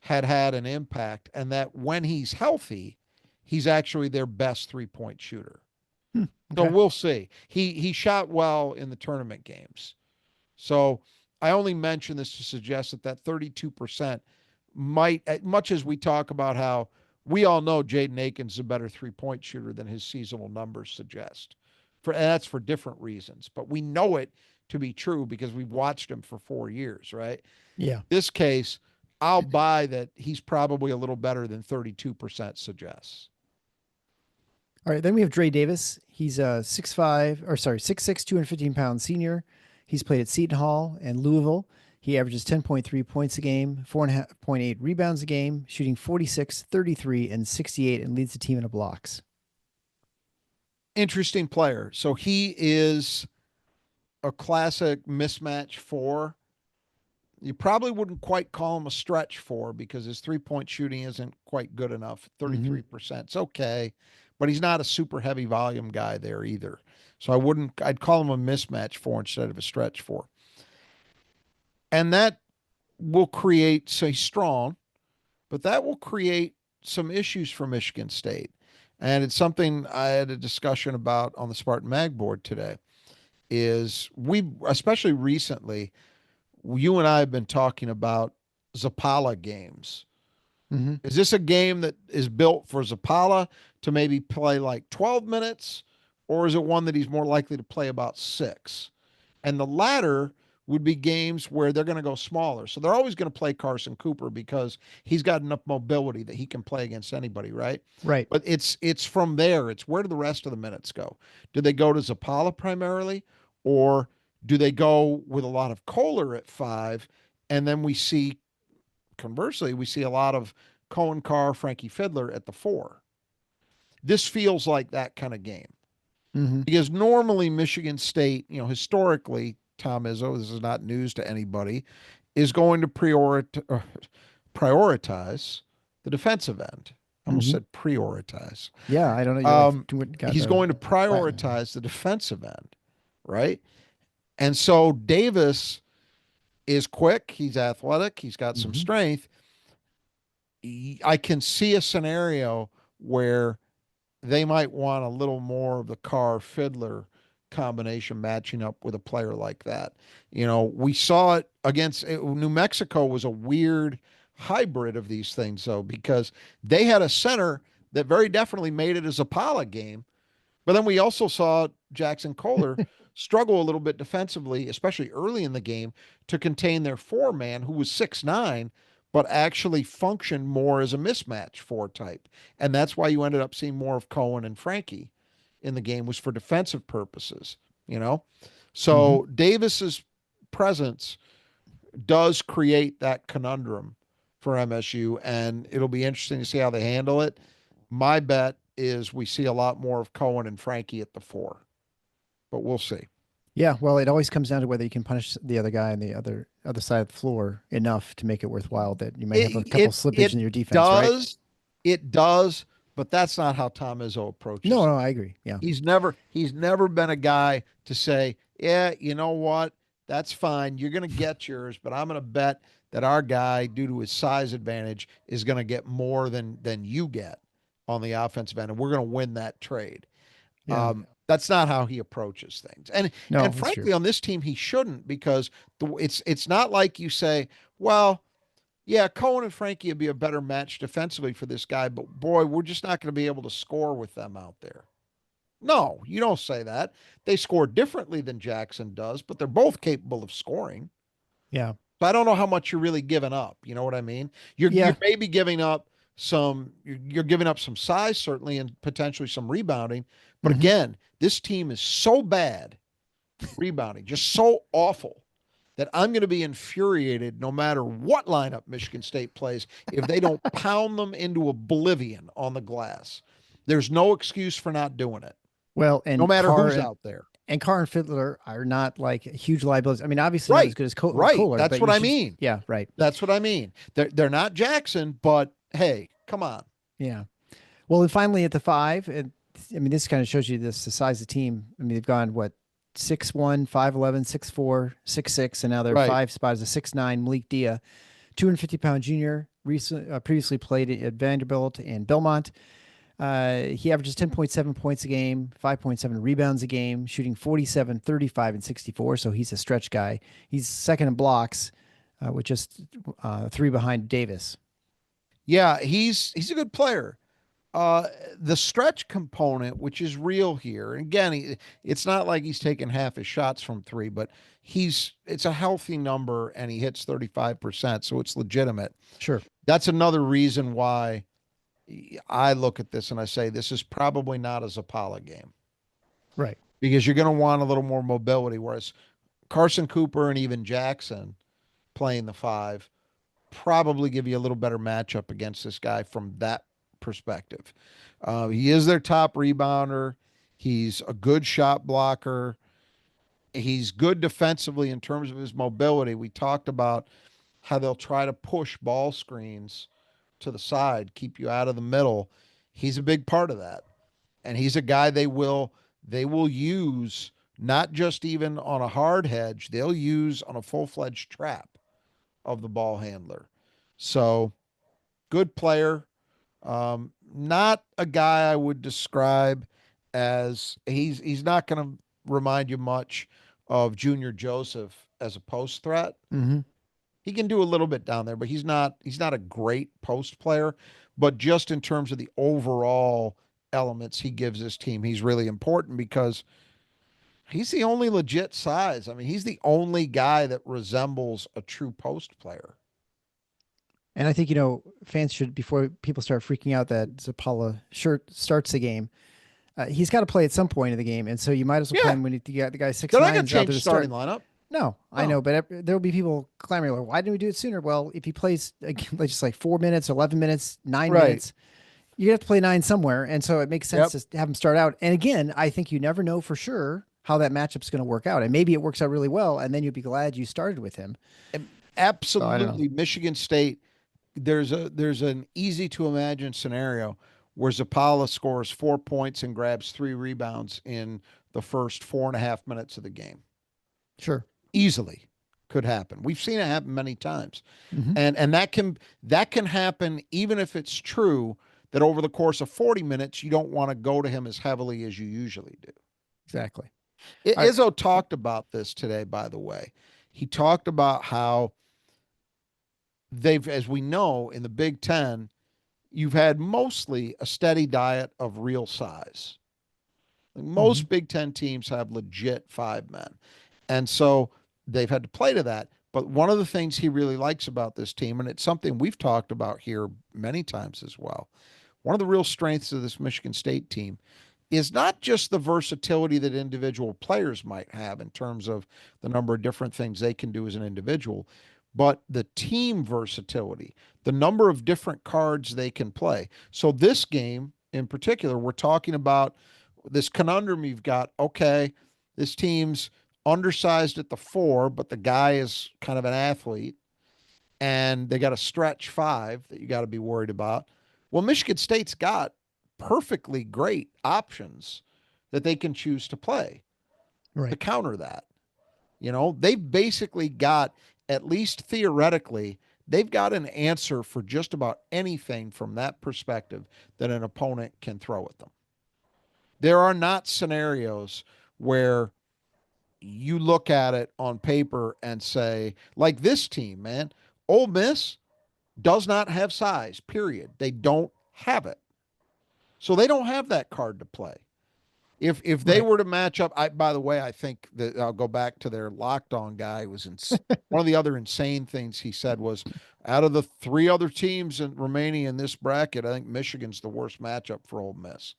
had an impact, and that when he's healthy, he's actually their best 3-point shooter. Okay. So we'll see. He shot well in the tournament games. So I only mention this to suggest that 32% might, as much as we talk about how we all know Jaden Akins is a better 3-point shooter than his seasonal numbers suggest. And that's for different reasons, but we know it to be true because we've watched him for 4 years, right? Yeah. This case, I'll buy that he's probably a little better than 32% suggests. All right. Then we have Dre Davis. He's a 6'6", 215-pound senior. He's played at Seton Hall and Louisville. He averages 10.3 points a game, 4.8 rebounds a game, shooting 46, 33, and 68, and leads the team in blocks. Interesting player. So he is a classic mismatch 4. You probably wouldn't quite call him a stretch 4 because his 3-point shooting isn't quite good enough. 33%. It's okay, but he's not a super heavy volume guy there either. So I'd call him a mismatch 4 instead of a stretch 4. And that will create, so he's strong, but that will create some issues for Michigan State. And it's something I had a discussion about on the Spartan Mag board today, is especially recently, you and I have been talking about Zapala games. Mm-hmm. Is this a game that is built for Zapala to maybe play like 12 minutes, or is it one that he's more likely to play about 6? And the latter would be games where they're going to go smaller. So they're always going to play Carson Cooper because he's got enough mobility that he can play against anybody, right? Right. But it's from there. It's where do the rest of the minutes go? Do they go to Zapala primarily, or do they go with a lot of Kohler at 5, and then we see, conversely, we see a lot of Cohen Carr, Frankie Fiddler at the 4. This feels like that kind of game Mm-hmm. because normally Michigan State, historically, Tom Izzo, this is not news to anybody, is going to prioritize the defensive end. I almost Mm-hmm. said prioritize. Yeah, I don't know. You got He's the going to Latin. prioritize the defensive end, right? And so Davis is quick. He's athletic. He's got some Mm-hmm. strength. I can see a scenario where they might want a little more of the Carr Fiddler combination matching up with a player like that. We saw it against New Mexico was a weird hybrid of these things though, because they had a center that very definitely made it a Zapala game. But then we also saw Jackson Kohler struggle a little bit defensively, especially early in the game, to contain their 4-man who was 6'9", but actually functioned more as a mismatch 4 type. And that's why you ended up seeing more of Cohen and Frankie in the game, was for defensive purposes, Mm-hmm. So Davis's presence does create that conundrum for MSU, and it'll be interesting to see how they handle it. My bet is we see a lot more of Cohen and Frankie at the 4, but we'll see. Yeah, well, it always comes down to whether you can punish the other guy on the other side of the floor enough to make it worthwhile. That you may have a It couple it slippage it in your defense, right? does, it does, but that's not how Tom Izzo No, approaches no, it. I agree. Yeah, He's never been a guy to say, yeah, you know what, that's fine. You're going to get yours, but I'm going to bet that our guy, due to his size advantage, is going to get more than you get on the offensive end, and we're going to win that trade. yeah. That's not how he approaches things. And No, that's true. frankly, on this team, he shouldn't, because it's not like you say, well, yeah, Cohen and Frankie would be a better match defensively for this guy, but boy, we're just not going to be able to score with them out there. No, you don't say that. They score differently than Jackson does, but they're both capable of scoring. Yeah, So I don't know how much you're really giving up. You know what I mean? You're yeah. maybe giving up you're giving up some size, certainly, and potentially some rebounding. But Hmm. again, this team is so bad rebounding, just so awful, that I'm going to be infuriated no matter what lineup Michigan State plays if they don't pound them into oblivion on the glass. There's no excuse for not doing it, Well, no and matter who's out there. Carr and Fiddler are not like huge liabilities. I mean, obviously not as Right, good as right. Kohler, That's but what you I should. mean. Yeah, right. That's what I mean. They're not Jackson, but hey, come on. Yeah. Well, and finally at the 5, I mean, this kind of shows you the size of the team. I mean, they've gone what 6'1", 5'11", 6'4", 6'6", and now their Right. 5 spot is a 6'9" Malik Dia, 250-pound junior. Previously played at Vanderbilt and Belmont. He averages 10.7 points a game, 5.7 rebounds a game, shooting 47, 35, and 64. So he's a stretch guy. He's second in blocks, with just 3 behind Davis. Yeah, he's a good player. Uh, the stretch component, which is real here, and again, it's not like he's taking half his shots from 3, but it's a healthy number, and he hits 35%, so it's legitimate. Sure. That's another reason why I look at this and I say this is probably not a Zapala game, Right. because you're going to want a little more mobility, whereas Carson Cooper and even Jackson playing the 5 probably give you a little better matchup against this guy from that perspective. He is their top rebounder. He's a good shot blocker. He's good defensively in terms of his mobility. We talked about how they'll try to push ball screens to the side, keep you out of the middle. He's a big part of that. And he's a guy they will use not just even on a hard hedge, they'll use on a full-fledged trap of the ball handler. So good player. Not a guy I would describe as he's not going to remind you much of Junior Joseph as a post threat. Mm-hmm. He can do a little bit down there, but he's not a great post player. But just in terms of the overall elements he gives this team, he's really important because He's the only legit size. I mean, he's the only guy that resembles a true post player. And I think, fans should, before people start freaking out that Zapala shirt starts the game, he's got to play at some point in the game. And so you might as well play Yeah, him when you got the guy they're not 6'9" going to out change there the to starting start. lineup. No, I No. know, but there will be people clamoring, like, why didn't we do it sooner? Well, if he plays like just like 4 minutes, 11 minutes, 9 minutes, you have to play nine somewhere. And so it makes sense Yep. to have him start out. And again, I think you never know for sure how that matchup's going to work out. And maybe it works out really well. And then you'll be glad you started with him. And So I don't know. absolutely, Michigan State. There's an easy to imagine scenario where Zapala scores 4 points and grabs 3 rebounds in the first 4.5 minutes of the game. Sure. Easily could happen. We've seen it happen many times. Mm-hmm. And that can happen even if it's true that over the course of 40 minutes you don't want to go to him as heavily as you usually do. Exactly. Izzo talked about this today, by the way. He talked about how they've, as we know, in the Big Ten, you've had mostly a steady diet of real size. Most Big Ten teams have legit 5 men. And so they've had to play to that. But one of the things he really likes about this team, and it's something we've talked about here many times as well, one of the real strengths of this Michigan State team is not just the versatility that individual players might have in terms of the number of different things they can do as an individual, but the team versatility, the number of different cards they can play. So this game in particular, we're talking about this conundrum you've got. Okay, this team's undersized at the 4, but the guy is kind of an athlete, and they got a stretch 5 that you got to be worried about. Well, Michigan State's got perfectly great options that they can choose to play to counter that. They've basically got, at least theoretically, they've got an answer for just about anything from that perspective that an opponent can throw at them. There are not scenarios where you look at it on paper and say, like this team, man, Ole Miss does not have size, period. They don't have it. So they don't have that card to play. If they were to match up, by the way, I think that I'll go back to their locked on guy. One of the other insane things he said was, out of the 3 other teams remaining in this bracket, I think Michigan's the worst matchup for Ole Miss.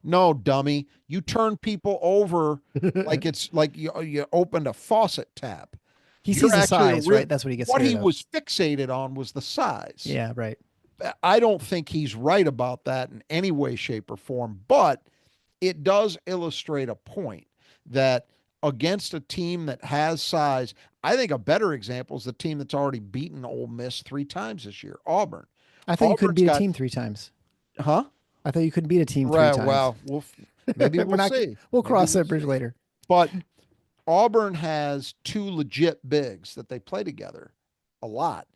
No, dummy. You turn people over like it's like you opened a faucet tap. He sees the size, right? That's what he gets. What he was fixated on was the size. Yeah, right. I don't think he's right about that in any way, shape, or form, but it does illustrate a point that against a team that has size, I think a better example is the team that's already beaten Ole Miss 3 times this year, Auburn. I thought you couldn't beat a team 3 times. Huh? I thought you couldn't beat a team 3 times. Well, maybe we'll see. We'll cross that bridge later. But Auburn has 2 legit bigs that they play together a lot.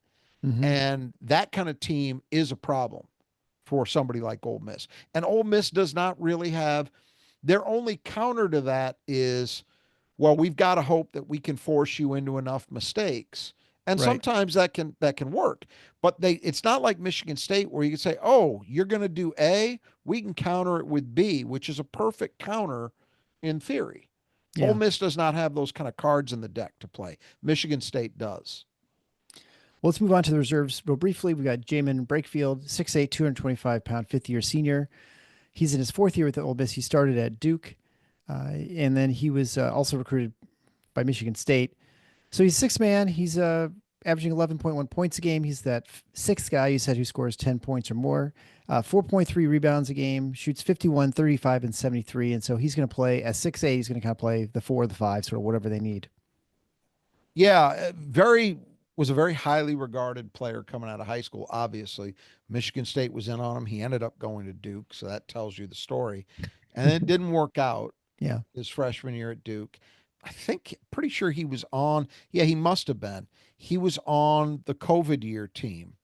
Mm-hmm. And that kind of team is a problem for somebody like Ole Miss. And Ole Miss does not really have, their only counter to that is, well, we've got to hope that we can force you into enough mistakes. And sometimes that can work. But it's not like Michigan State where you can say, oh, you're going to do A, we can counter it with B, which is a perfect counter in theory. Yeah. Ole Miss does not have those kind of cards in the deck to play. Michigan State does. Well, let's move on to the reserves real briefly. We got Jamin Brakefield, 6'8", 225-pound, fifth-year senior. He's in his 4th year with the Ole Miss. He started at Duke, and then he was also recruited by Michigan State. So he's a 6 man. He's averaging 11.1 points a game. He's that 6th guy you said who scores 10 points or more. 4.3 rebounds a game, shoots 51, 35, and 73. And so he's going to play as 6'8". He's going to kind of play the 4 or the 5, sort of whatever they need. Yeah, was a very highly regarded player coming out of high school. Obviously, Michigan State was in on him. He ended up going to Duke, so that tells you the story. And it didn't work out. Yeah, his freshman year at Duke. Pretty sure he was on. Yeah, he must have been. He was on the COVID year team.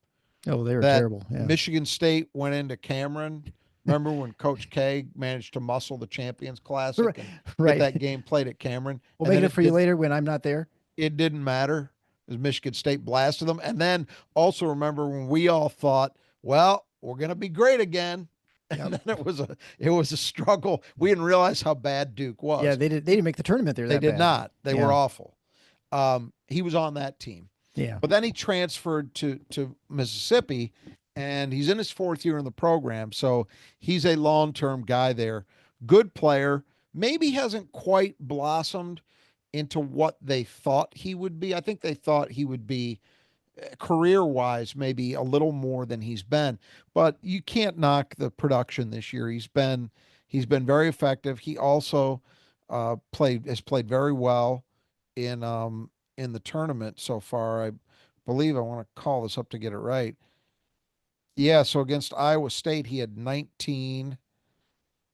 Oh, they were terrible. Yeah. Michigan State went into Cameron. Remember when Coach K managed to muscle the Champions Classic and get that game played at Cameron? We'll make it for you later when I'm not there. It didn't matter. As Michigan State blasted them. And then also remember when we all thought, well, we're going to be great again. And Yep. then it was a struggle. We didn't realize how bad Duke Yeah, was. they didn't make the tournament. They're They that did bad. not. They were Yeah. awful. He was on that team. Yeah. But then he transferred to Mississippi, and he's in his fourth year in the program. So he's a long term guy there. Good player. Maybe hasn't quite blossomed into what they thought he would be. I think they thought he would be career wise, maybe a little more than he's been. But you can't knock the production this year. He's been very effective. He also has played very well in the tournament so far. I believe I want to call this up to get it right. Yeah, so against Iowa State, he had 19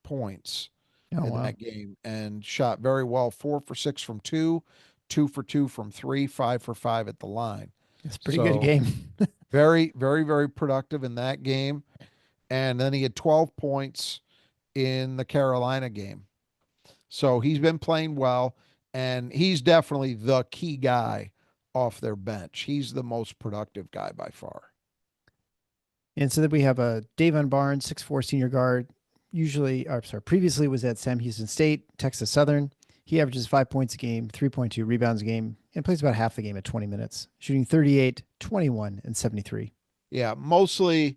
points Oh in wow, that game and shot very well. 4 for 6 from two, 2 for 2 from three, 5 for 5 at the line. it's a pretty good So game. very, very, very productive in that game. And then he had 12 points in the Carolina game. So he's been playing well, and he's definitely the key guy off their bench. He's the most productive guy by far. And so then we have a Davon Barnes, 6'4" senior guard. Previously was at Sam Houston State, Texas Southern. He averages 5 points a game, 3.2 rebounds a game, and plays about half the game at 20 minutes, shooting 38, 21, and 73. Yeah, mostly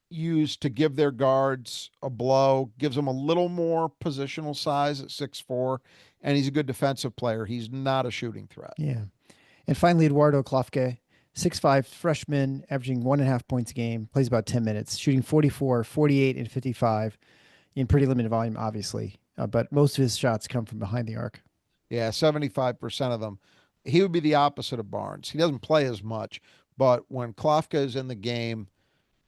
used to give their guards a blow, gives them a little more positional size at 6'4", and he's a good defensive player. He's not a shooting threat. Yeah. And finally, Eduardo Klofke, 6'5" freshman, averaging 1.5 points a game, plays about 10 minutes, shooting 44, 48, and 55 in pretty limited volume, obviously. But most of his shots come from behind the arc. Yeah, 75% of them. He would be the opposite of Barnes. He doesn't play as much, but when Klofka is in the game,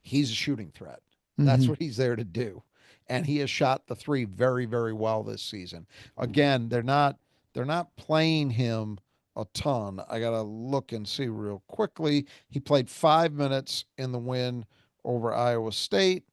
he's a shooting threat. That's Mm-hmm. what he's there to do. And he has shot the three very, very well this season. Again, they're not playing him a ton. I gotta look and see real quickly. He played 5 minutes in the win over Iowa State,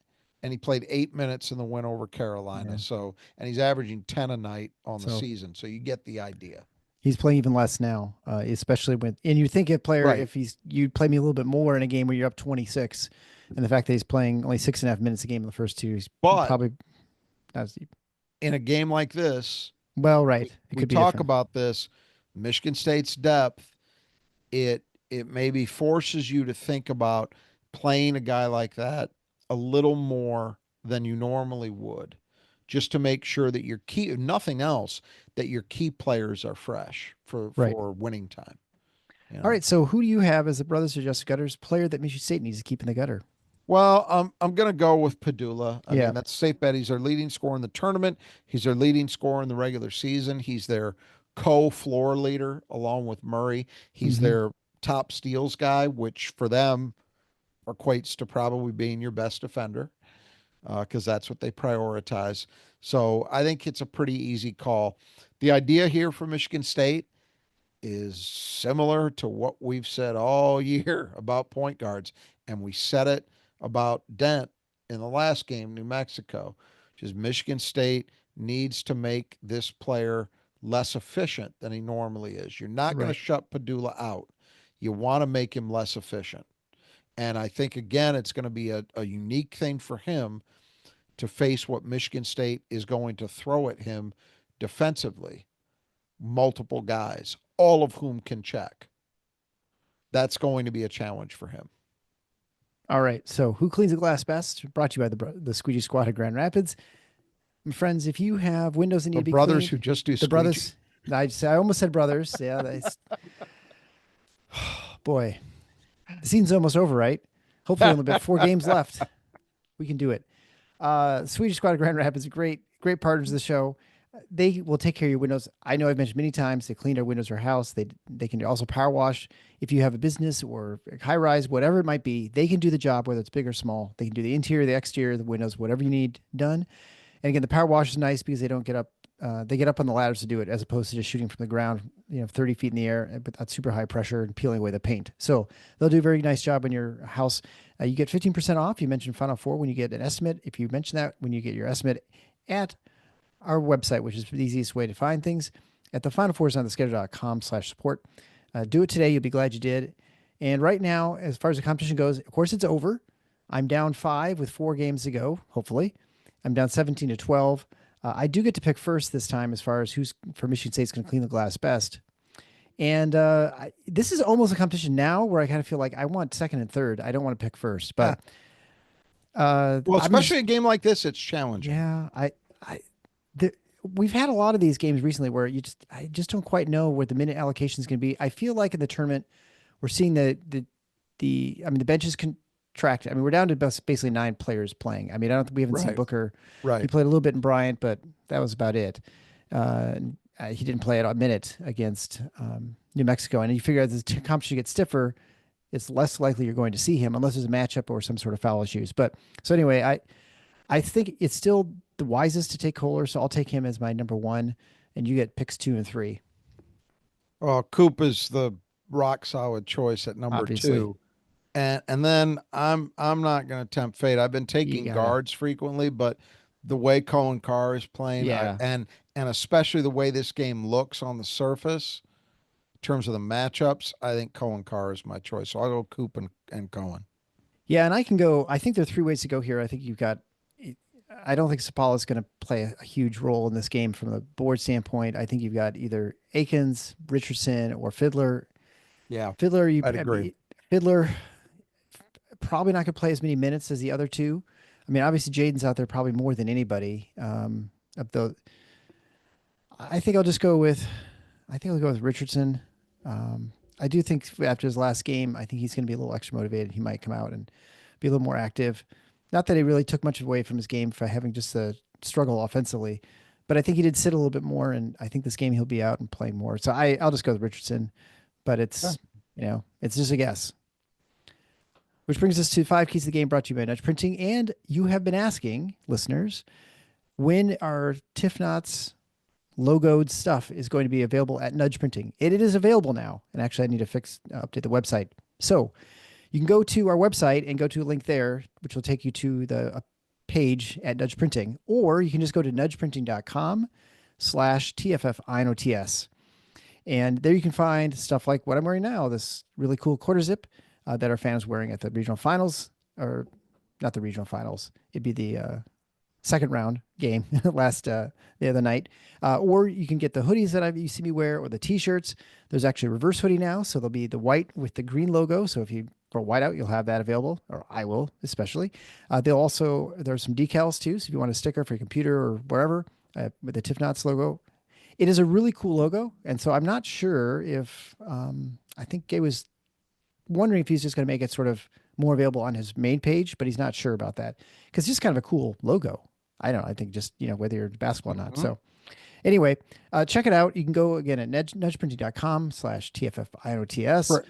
and he played 8 minutes in the win over Carolina. Yeah. So, and he's averaging 10 a night on the So season. So you get the idea. he's playing even less now, especially and you think a player, Right. if you'd play me a little bit more in a game where you're up 26, and the fact that he's playing only 6.5 minutes a game in the first two, he's But probably not as deep. in a game like this, Well, right. It we could be talk different. about this, Michigan State's depth, it maybe forces you to think about playing a guy like that a little more than you normally would, just to make sure that your key, if nothing else, that your key players are fresh for Right. winning time. You All know? right. So who do you have as the Brothers of Justice Gutters player that Michigan State needs to keep in the gutter? Well, I'm going to go with Padula. I Yeah. mean, that's a safe bet. He's their leading scorer in the tournament. He's their leading scorer in the regular season. He's their co-floor leader along with Murray. He's Mm-hmm. their top steals guy, which for them equates to probably being your best defender because that's what they prioritize. So I think it's a pretty easy call. The idea here for Michigan State is similar to what we've said all year about point guards, and we said it about Dent in the last game, New Mexico. Just Michigan State needs to make this player less efficient than he normally is. You're not going to Right. shut Padula out. You want to make him less efficient. And I think, again, it's going to be a unique thing for him to face what Michigan State is going to throw at him defensively. Multiple guys, all of whom can check. That's going to be a challenge for him. All right. So who cleans the glass best? Brought to you by the Squeegee Squad of Grand Rapids. My friends, if you have windows that need The to be brothers cleaned, who just do the squeegee. brothers. I almost said brothers. Yeah. Boy, the season's almost over, right? Hopefully, only about 4 games left. We can do it. Swedish Squad of Grand Rapids, great partners of the show. They will take care of your windows. I know I've mentioned many times they clean our windows or house. They can also power wash. If you have a business or high rise, whatever it might be, they can do the job, whether it's big or small. They can do the interior, the exterior, the windows, whatever you need done. And again, the power wash is nice because they don't get up. They get up on the ladders to do it, as opposed to just shooting from the ground, 30 feet in the air, but at super high pressure and peeling away the paint. So they'll do a very nice job on your house. You get 15% off. You mentioned Final Four when you get an estimate. If you mention that when you get your estimate at our website, which is the easiest way to find things, at the Final Four is on the schedule.com/support. Do it today. You'll be glad you did. And right now, as far as the competition goes, of course, it's over. I'm down 5 with 4 games to go, hopefully. I'm down 17-12. I do get to pick first this time as far as who's for Michigan State's going to clean the glass best. And this is almost a competition now where I kind of feel like I want second and third. I don't want to pick first, Yeah. but Well, I'm just especially a game like this, it's challenging. yeah. I the, we've had a lot of these games recently where I just don't quite know where the minute allocation is going to be. I feel like in the tournament we're seeing the I mean the benches contract. I mean we're down to basically 9 players playing. I mean we haven't seen Right. Booker. He Right. played a little bit in Bryant, but that was about it. He didn't play a minute against New Mexico, and you figure as the competition gets stiffer, it's less likely you're going to see him unless there's a matchup or some sort of foul issues. But so anyway, I think it's still the wisest to take Kohler, so I'll take him as my number one, and you get picks 2 and 3, Coop is the rock solid choice at number obviously. 2. And then I'm not going to tempt fate. I've been You taking gotta, guards frequently, but the way Cohen Carr is playing, yeah, and especially the way this game looks on the surface in terms of the matchups, I think Cohen Carr is my choice. So I'll go Coop and Cohen. yeah, and I can go. I think there are 3 ways to go here. I think you've got. I don't think Sapala is going to play a huge role in this game from a board standpoint. I think you've got either Akins, Richardson, or Fiddler. Yeah, Fiddler, I'd agree. Fiddler probably not going to play as many minutes as the other two. I mean, obviously Jaden's out there probably more than anybody. Of the, I think I'll just go with, I think I'll go with Richardson. I do think after his last game, I think he's going to be a little extra motivated. He might come out and be a little more active. Not that he really took much away from his game for having just a struggle offensively, but I think he did sit a little bit more, and I think this game he'll be out and playing more. So I'll just go with Richardson, but Yeah. it's just a guess. Which brings us to 5 keys to the game brought to you by Nudge Printing. And you have been asking, listeners, when our Tifnots logoed stuff is going to be available at Nudge Printing. It is available now. And actually, I need to update the website. So you can go to our website and go to a link there, which will take you to the page at Nudge Printing. Or you can just go to nudgeprinting.com/TFFINOTS. And there you can find stuff like what I'm wearing now, this really cool quarter zip that our fans wearing at the regional finals, or not the regional finals. It'd be the second round game the other night. Or you can get the hoodies that you see me wear, or the t-shirts. There's actually a reverse hoodie now, so there'll be the white with the green logo. So if you for whiteout, you'll have that available, or I will especially. There's some decals too, so if you want a sticker for your computer or wherever with the Tifnots logo. It is a really cool logo, and so I'm not sure if I think Gay was wondering if he's just going to make it sort of more available on his main page, but he's not sure about that because it's just kind of a cool logo. I don't know. I think just, whether you're into basketball or not. Mhm. So anyway, check it out. You can go again at nudgeprinting.com/TFFINOTS.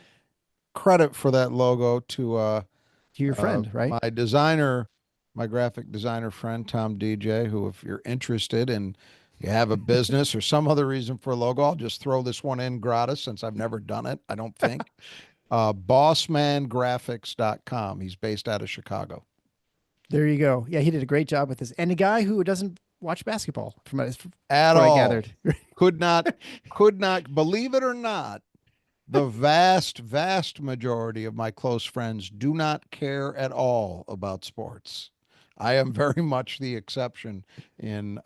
Credit for that logo to To your friend, right? my designer, my graphic designer friend, Tom DJ, who, if you're interested and you have a business or some other reason for a logo, I'll just throw this one in gratis since I've never done it, I don't think. Bossmangraphics.com. He's based out of Chicago. There you go. Yeah, he did a great job with this. And a guy who doesn't watch basketball from At what I all. gathered. Could not, believe it or not, the vast majority of my close friends do not care at all about sports. I am very much the exception in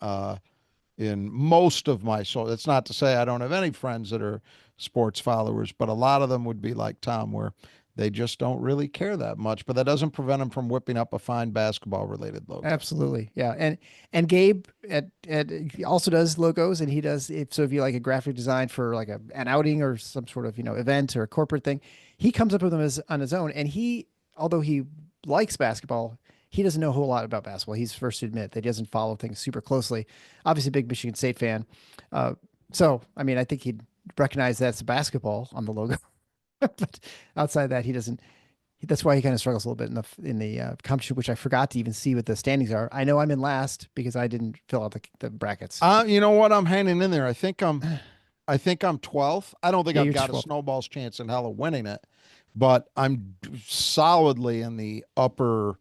most of my soul. That's not to say I don't have any friends that are sports followers, but a lot of them would be like Tom, where they just don't really care that much. But that doesn't prevent them from whipping up a fine basketball related logo. Absolutely. Yeah. And Gabe he also does logos, and he does so if you like a graphic design for like an outing or some sort of, event or a corporate thing, he comes up with them on his own. And although he likes basketball, he doesn't know a whole lot about basketball. He's first to admit that he doesn't follow things super closely. Obviously, a big Michigan State fan. So, I mean, I think he'd recognize that's basketball on the logo. But outside that, he doesn't. That's why he kind of struggles a little bit in the competition, which I forgot to even see what the standings are. I know I'm in last because I didn't fill out the brackets. You know what? I'm hanging in there. I think I'm 12th. I don't think Yeah, I've you're got a 12th. snowball's chance in hell of winning it, but I'm solidly in the upper,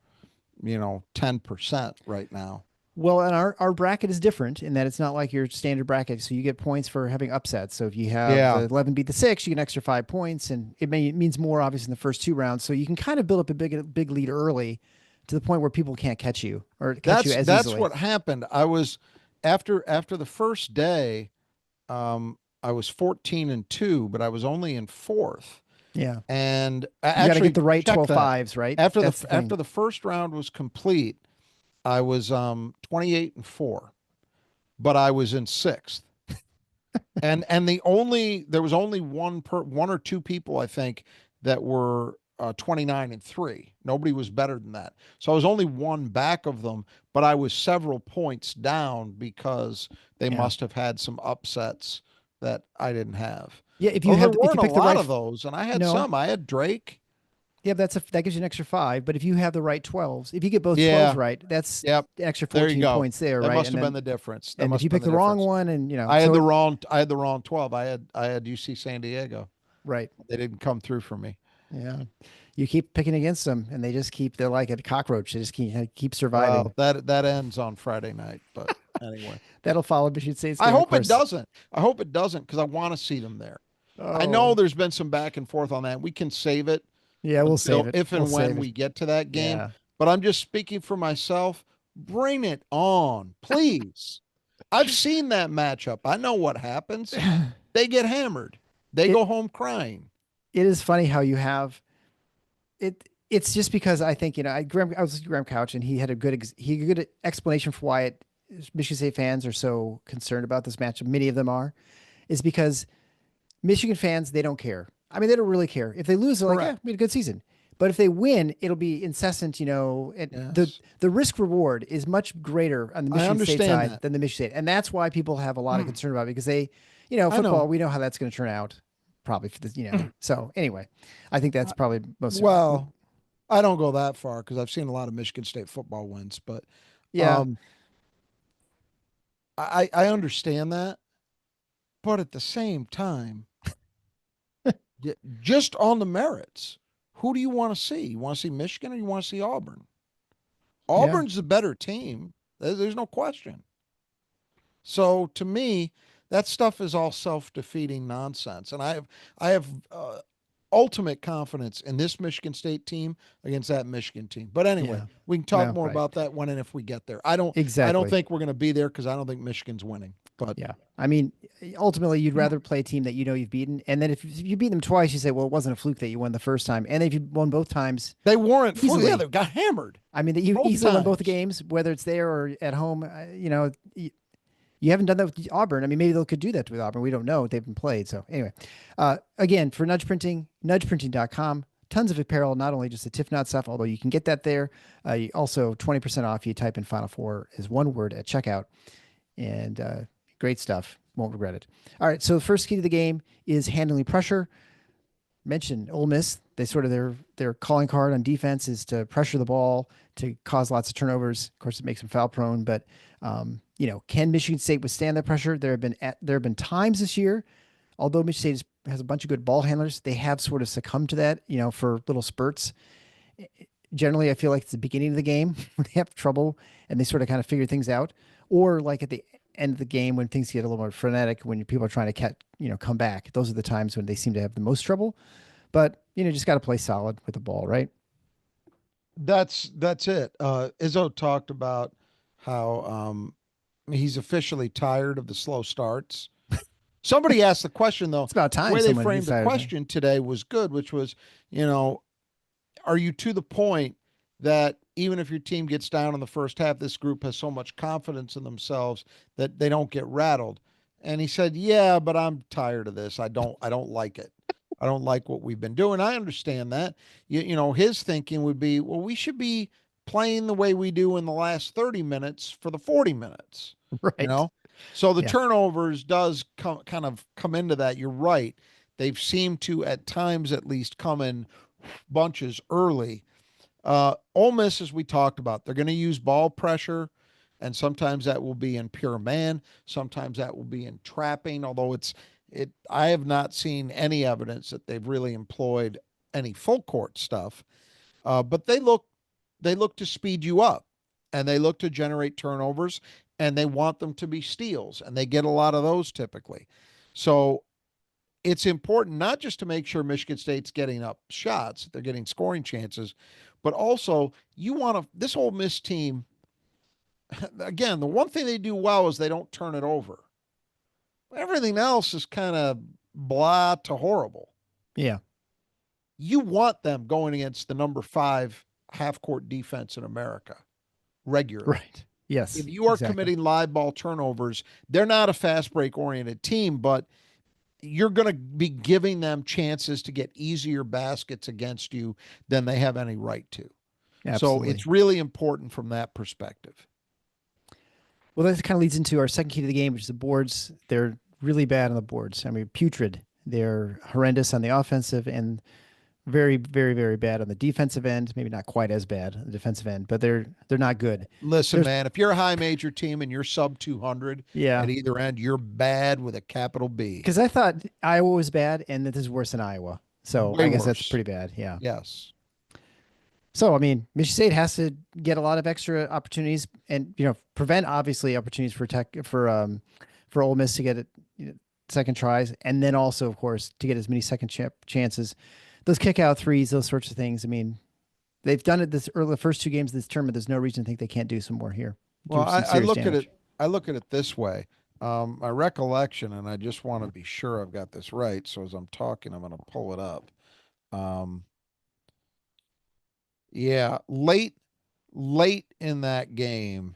10% right now. Well, and our bracket is different in that it's not like your standard bracket. So you get points for having upsets. So if you have Yeah. the 11 beat the 6, you get an extra 5 points, and it means more obviously in the first 2 rounds. So you can kind of build up a big lead early to the point where people can't catch you or catch you That's as that's easily. what happened. I was after the first day, I was 14-2, but I was only in fourth. Yeah. And You got to get actually the right check 12 that. fives, right? After the That's the after thing. the first round was complete, I was 28-4, but I was in sixth. And there was only one or two people, I think, that were 29-3. Nobody was better than that. So I was only one back of them, but I was several points down because they Yeah. must have had some upsets that I didn't have. Yeah. Well, there If you weren't a pick the lot right, of those, and I had no, some. I had Drake. yeah, that gives you an extra five. But if you have the right 12s, if you get both 12s Yeah. right, that's Yep. an extra There you 14 go. points there, That right? must And have been then, the difference. That and if must you have been pick the the wrong difference. one and, so I had the wrong 12. I had UC San Diego. right. They didn't come through for me. Yeah. You keep picking against them and they're like a cockroach. They just keep Well, surviving. that ends on Friday night, but anyway. That'll follow Michigan State's I game, of hope it course. doesn't. I hope it doesn't because I want to see them there. I know Oh, there's been some back and forth on that. We can save it yeah, we'll save until it. if We'll and when save it. we get to that game, Yeah. but I'm just speaking for myself. Bring it on, please. I've seen that matchup. I know what happens. They get hammered. They It go home crying. it is funny how you have it. It's just because I think, I was with Graham Couch and he had he had a good explanation for why Michigan State fans are so concerned about this matchup. Many of them are, is because Michigan fans, they don't care. I mean, they don't really care. If they lose, they're like, yeah, Correct. we had a good season. But if they win, it'll be incessant, and Yes. the risk reward is much greater on the I Michigan State understand side that. than the Michigan State. And that's why people have a lot of concern about it because I know. football, we know how that's going to turn out probably for the. So anyway, I think that's probably most, Well, I don't go that far because I've seen a lot of Michigan State football wins, but yeah, um, I understand that. But at the same time, just on the merits, who do you want to see? You want to see Michigan or you want to see Auburn? yeah. Auburn's the better team. There's no question. So to me, that stuff is all self-defeating nonsense. And I have ultimate confidence in this Michigan State team against that Michigan team. But anyway, Yeah. we can talk No, more right. about that when and if we get there. I don't Exactly. think we're going to be there because I don't think Michigan's winning. But Yeah. I mean, ultimately, you'd rather play a team that you've beaten. And then if you beat them twice, you say, well, it wasn't a fluke that you won the first time. And if you won both times they weren't fully. Yeah, easily, they got hammered I mean, that you both easily won both the times. games, whether it's there or at home. You haven't done that with Auburn. I mean, maybe they could do that with Auburn. We don't know. They've been played. So anyway, again, for Nudge Printing, nudgeprinting.com. Tons of apparel, not only just the Tiff Knot stuff, although you can get that there. You also 20% off. You type in Final Four as one word at checkout. And great stuff. Won't regret it. All right. So the first key to the game is handling pressure. Mentioned Ole Miss. They sort of their calling card on defense is to pressure the ball to cause lots of turnovers. Of course, it makes them foul prone. But can Michigan State withstand that pressure? There have been times this year, although Michigan State has a bunch of good ball handlers, they have sort of succumbed to that. For little spurts. Generally, I feel like it's the beginning of the game when they have trouble and they sort of kind of figure things out, or like at the end of the game when things get a little more frenetic when people are trying to come back. Those are the times when they seem to have the most trouble. But just got to play solid with the ball, right? That's it. Izzo talked about how he's officially tired of the slow starts. Somebody asked the question though. It's about The time way they someone framed the decided. question today was good, which was, are you to the point that even if your team gets down in the first half, this group has so much confidence in themselves that they don't get rattled? And he said, "Yeah, but I'm tired of this. I don't like it. I don't like what we've been doing." I understand that. His thinking would be, well, we should be playing the way we do in the last 30 minutes for the 40 minutes, you Right. know? So the Yeah. turnovers does kind of come into that. You're right. They've seemed to at times at least come in bunches early. Ole Miss, as we talked about, they're going to use ball pressure, and sometimes that will be in pure man. Sometimes that will be in trapping. Although I have not seen any evidence that they've really employed any full court stuff. But they look to speed you up, and they look to generate turnovers, and they want them to be steals, and they get a lot of those typically. So it's important not just to make sure Michigan State's getting up shots, they're getting scoring chances, But also, you want to, this Ole Miss team, again, the one thing they do well is they don't turn it over. Everything else is kind of blah to horrible. Yeah. You want them going against the number 5 half court defense in America regularly. Right. Yes. If you are exactly. committing live ball turnovers, they're not a fast break oriented team, but you're going to be giving them chances to get easier baskets against you than they have any right to. Absolutely. So it's really important from that perspective. Well, that kind of leads into our second key to the game, which is the boards. They're really bad on the boards. I mean, putrid. They're horrendous on the offensive and very, very, very bad on the defensive end. Maybe not quite as bad on the defensive end, but they're not good. Listen, man, if you're a high major team and you're sub 200 Yeah. at either end, you're bad with a capital B. Because I thought Iowa was bad, and that this is worse than Iowa. So Way I guess that's worse. pretty bad. Yeah. Yes. So I mean, Michigan State has to get a lot of extra opportunities, and prevent obviously opportunities for Ole Miss to get it, second tries, and then also of course to get as many second chances. Those kick out threes, those sorts of things. I mean, they've done it this early, the first 2 games of this tournament. There's no reason to think they can't do some more here. Well, Do some I serious look at damage. it. I look at it this way. My recollection, and I just want to be sure I've got this right. So as I'm talking, I'm going to pull it up. Yeah, late in that game,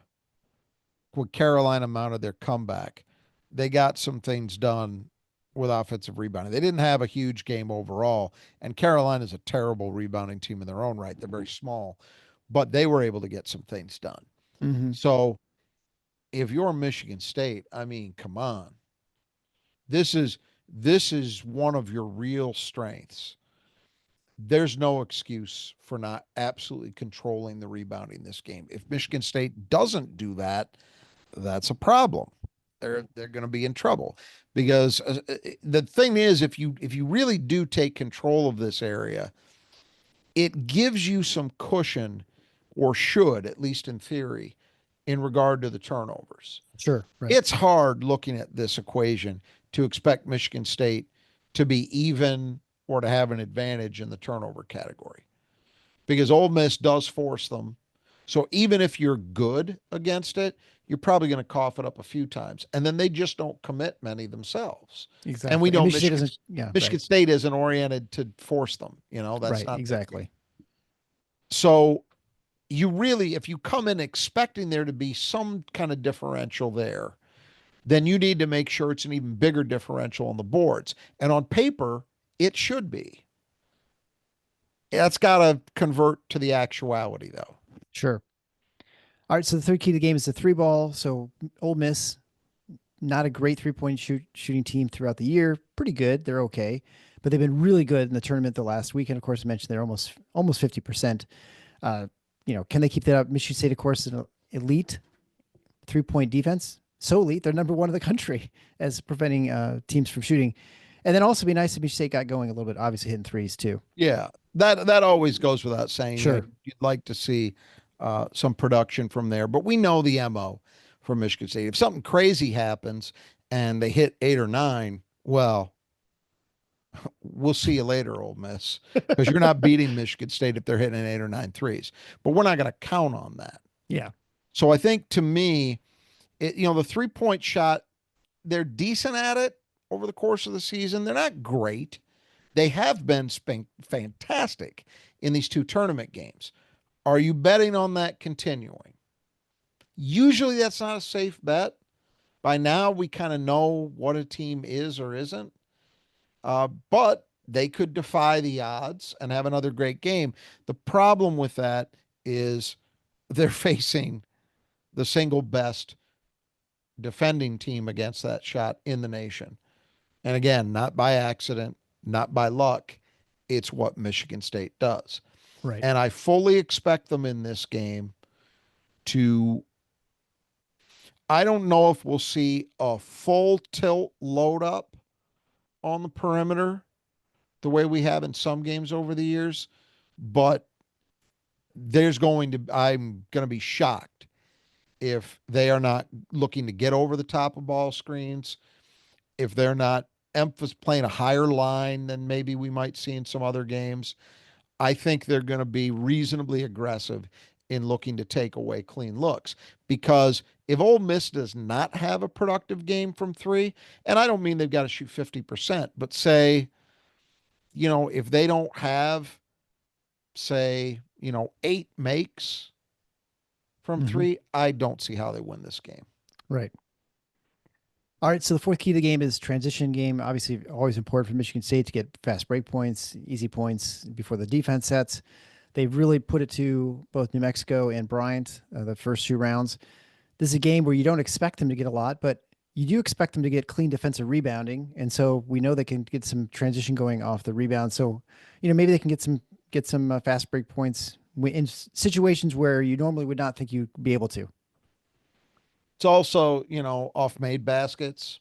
when Carolina mounted their comeback, they got some things done with offensive rebounding. They didn't have a huge game overall, and Carolina's a terrible rebounding team in their own right. They're very small, but they were able to get some things done. Mm-hmm. So if you're Michigan State, I mean, come on. This is one of your real strengths. There's no excuse for not absolutely controlling the rebounding this game. If Michigan State doesn't do that, that's a problem. They're going to be in trouble because the thing is, if you really do take control of this area, it gives you some cushion, or should, at least in theory, in regard to the turnovers. Sure. Right. It's hard looking at this equation to expect Michigan State to be even or to have an advantage in the turnover category, because Ole Miss does force them. So even if you're good against it, you're probably going to cough it up a few times, and then they just don't commit many themselves. Exactly. And we know Michigan State isn't oriented to force them. That's right. not Exactly. so. You really, if you come in expecting there to be some kind of differential there, then you need to make sure it's an even bigger differential on the boards. And on paper, it should be. That's got to convert to the actuality, though. Sure. All right. So the third key to the game is the 3-ball. So Ole Miss, not a great 3-point shooting team throughout the year. Pretty good. They're okay, but they've been really good in the tournament the last week. And of course, I mentioned they're almost 50%. Can they keep that up? Michigan State, of course, is an elite 3-point defense. So elite, they're number 1 in the country as preventing teams from shooting. And then also be nice if Michigan State got going a little bit, obviously hitting threes too. Yeah, that always goes without saying. Sure. You'd like to see some production from there, but we know the MO for Michigan State. If something crazy happens and they hit 8 or 9, well, we'll see you later, Ole Miss, because you're not beating Michigan State if they're hitting 8 or 9 threes. But we're not going to count on that. Yeah. So I think, to me, the 3-point shot, they're decent at it over the course of the season. They're not great. They have been fantastic in these 2 tournament games. Are you betting on that continuing? Usually that's not a safe bet. By now, we kind of know what a team is or isn't. But they could defy the odds and have another great game. The problem with that is they're facing the single best defending team against that shot in the nation. And again, not by accident, not by luck. It's what Michigan State does. Right. And I fully expect them in this game to, I don't know if we'll see a full tilt load up on the perimeter the way we have in some games over the years, but I'm going to be shocked if they are not looking to get over the top of ball screens, if they're not playing a higher line than maybe we might see in some other games. I think they're going to be reasonably aggressive in looking to take away clean looks. Because if Ole Miss does not have a productive game from three, and I don't mean they've got to shoot 50%, but say, if they don't have, say, 8 makes from Hmm. three, I don't see how they win this game. Right. All right. So the fourth key to the game is transition game. Obviously, always important for Michigan State to get fast break points, easy points before the defense sets. They've really put it to both New Mexico and Bryant the first 2 rounds. This is a game where you don't expect them to get a lot, but you do expect them to get clean defensive rebounding, and so we know they can get some transition going off the rebound. So, maybe they can get some fast break points in situations where you normally would not think you'd be able to. It's also, off made baskets,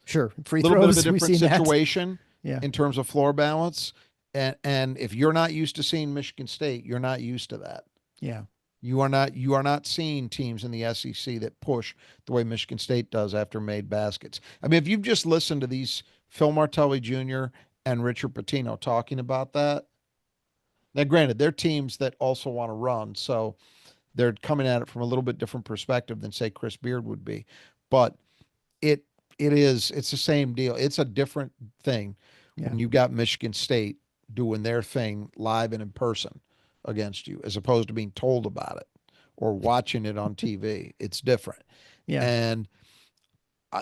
Sure, free a little bit of a throws, we've different seen that. situation Yeah, in terms of floor balance. And if you're not used to seeing Michigan State, you're not used to that. yeah, You are not seeing teams in the SEC that push the way Michigan State does after made baskets. I mean, if you've just listened to these Phil Martelli Jr. and Richard Pitino talking about that, now granted, they're teams that also want to run, so they're coming at it from a little bit different perspective than say Chris Beard would be. But it it's the same deal. It's a different thing yeah, when you've got Michigan State doing their thing live and in person against you, as opposed to being told about it or watching it on TV. It's different. yeah, And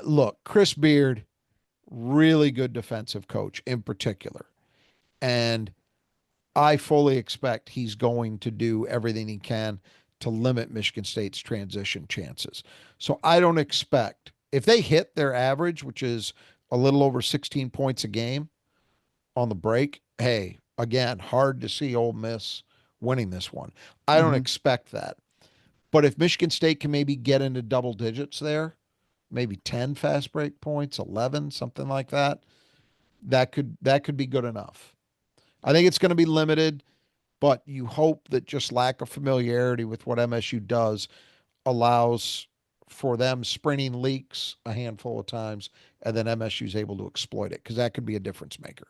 look, Chris Beard, really good defensive coach in particular. And I fully expect he's going to do everything he can to limit Michigan State's transition chances. So I don't expect, if they hit their average, which is a little over 16 points a game on the break, hey, again, hard to see Ole Miss winning this one. I don't hmm, expect that. But if Michigan State can maybe get into double digits there, maybe 10 fast break points, 11, something like that, that could be good enough. I think it's going to be limited, but you hope that just lack of familiarity with what MSU does allows for them sprinting leaks a handful of times, and then MSU is able to exploit it because that could be a difference maker.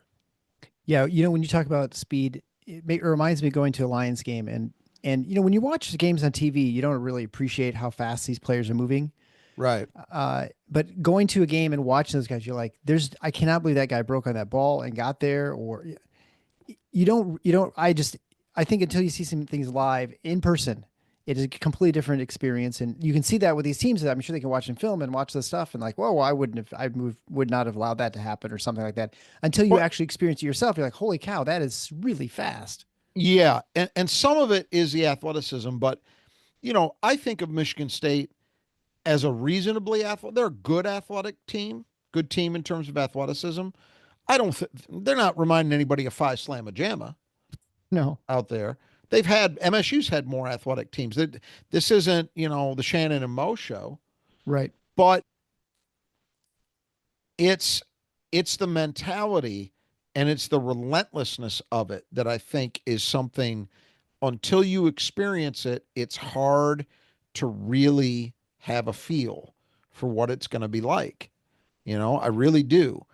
yeah. When you talk about speed, it reminds me of going to a Lions game, and when you watch the games on TV, you don't really appreciate how fast these players are moving. Right. But going to a game and watching those guys, you're like, I cannot believe that guy broke on that ball and got there. Or you don't. I think until you see some things live in person, it is a completely different experience, and you can see that with these teams. That I'm sure they can watch in film and watch the stuff and like, whoa, well, would not have allowed that to happen or something like that. Until you But actually experience it yourself, you're like, holy cow, that is really fast. yeah, and some of it is the athleticism, but I think of Michigan State as a reasonably athletic. They're a good athletic team, good team in terms of athleticism. I don't. They're not reminding anybody of Phi Slamma Jamma No, out there. They've had MSU's had more athletic teams. This isn't the Shannon and Mo show, right. but it's it's the mentality and it's the relentlessness of it that I think is something, until you experience it, it's hard to really have a feel for what it's going to be like. I really do.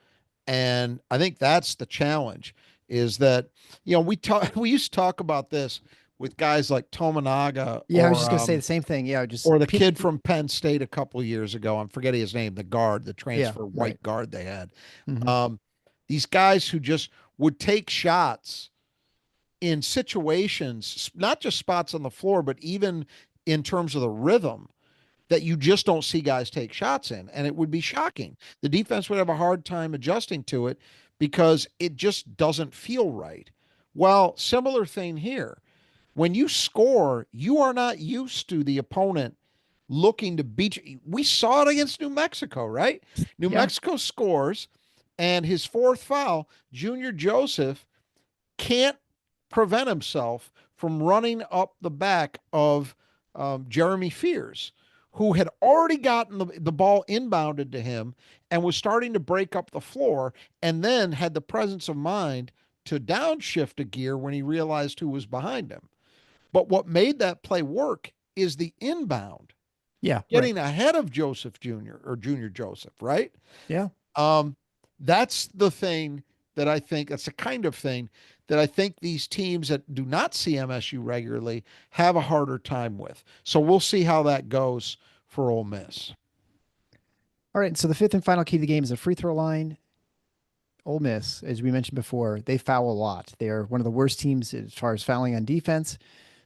And I think that's the challenge, is that, we used to talk about this with guys like Tominaga Yeah, I was just gonna say the same thing. Yeah, just or the kid from Penn State a couple of years ago. I'm forgetting his name, the guard, the yeah, transfer right. white guard they had. Hmm. Um, these guys who just would take shots in situations, not just spots on the floor, but even in terms of the rhythm that you just don't see guys take shots in. And it would be shocking. The defense would have a hard time adjusting to it because it just doesn't feel right. Well, similar thing here. When you score, you are not used to the opponent looking to beat you. We saw it against New Mexico, right? New Yeah, Mexico scores, and his fourth foul, Junior Joseph can't prevent himself from running up the back of Jeremy Fears, who had already gotten the ball inbounded to him and was starting to break up the floor, and then had the presence of mind to downshift a gear when he realized who was behind him. But what made that play work is the inbound, yeah, right. getting ahead of Joseph Jr. or Junior Joseph, right? Yeah, Um, that's the thing that I think that's the kind of thing that I think these teams that do not see MSU regularly have a harder time with. So we'll see how that goes for Ole Miss. All right. So the fifth and final key to the game is a free throw line. Ole Miss, as we mentioned before, they foul a lot. They are one of the worst teams as far as fouling on defense.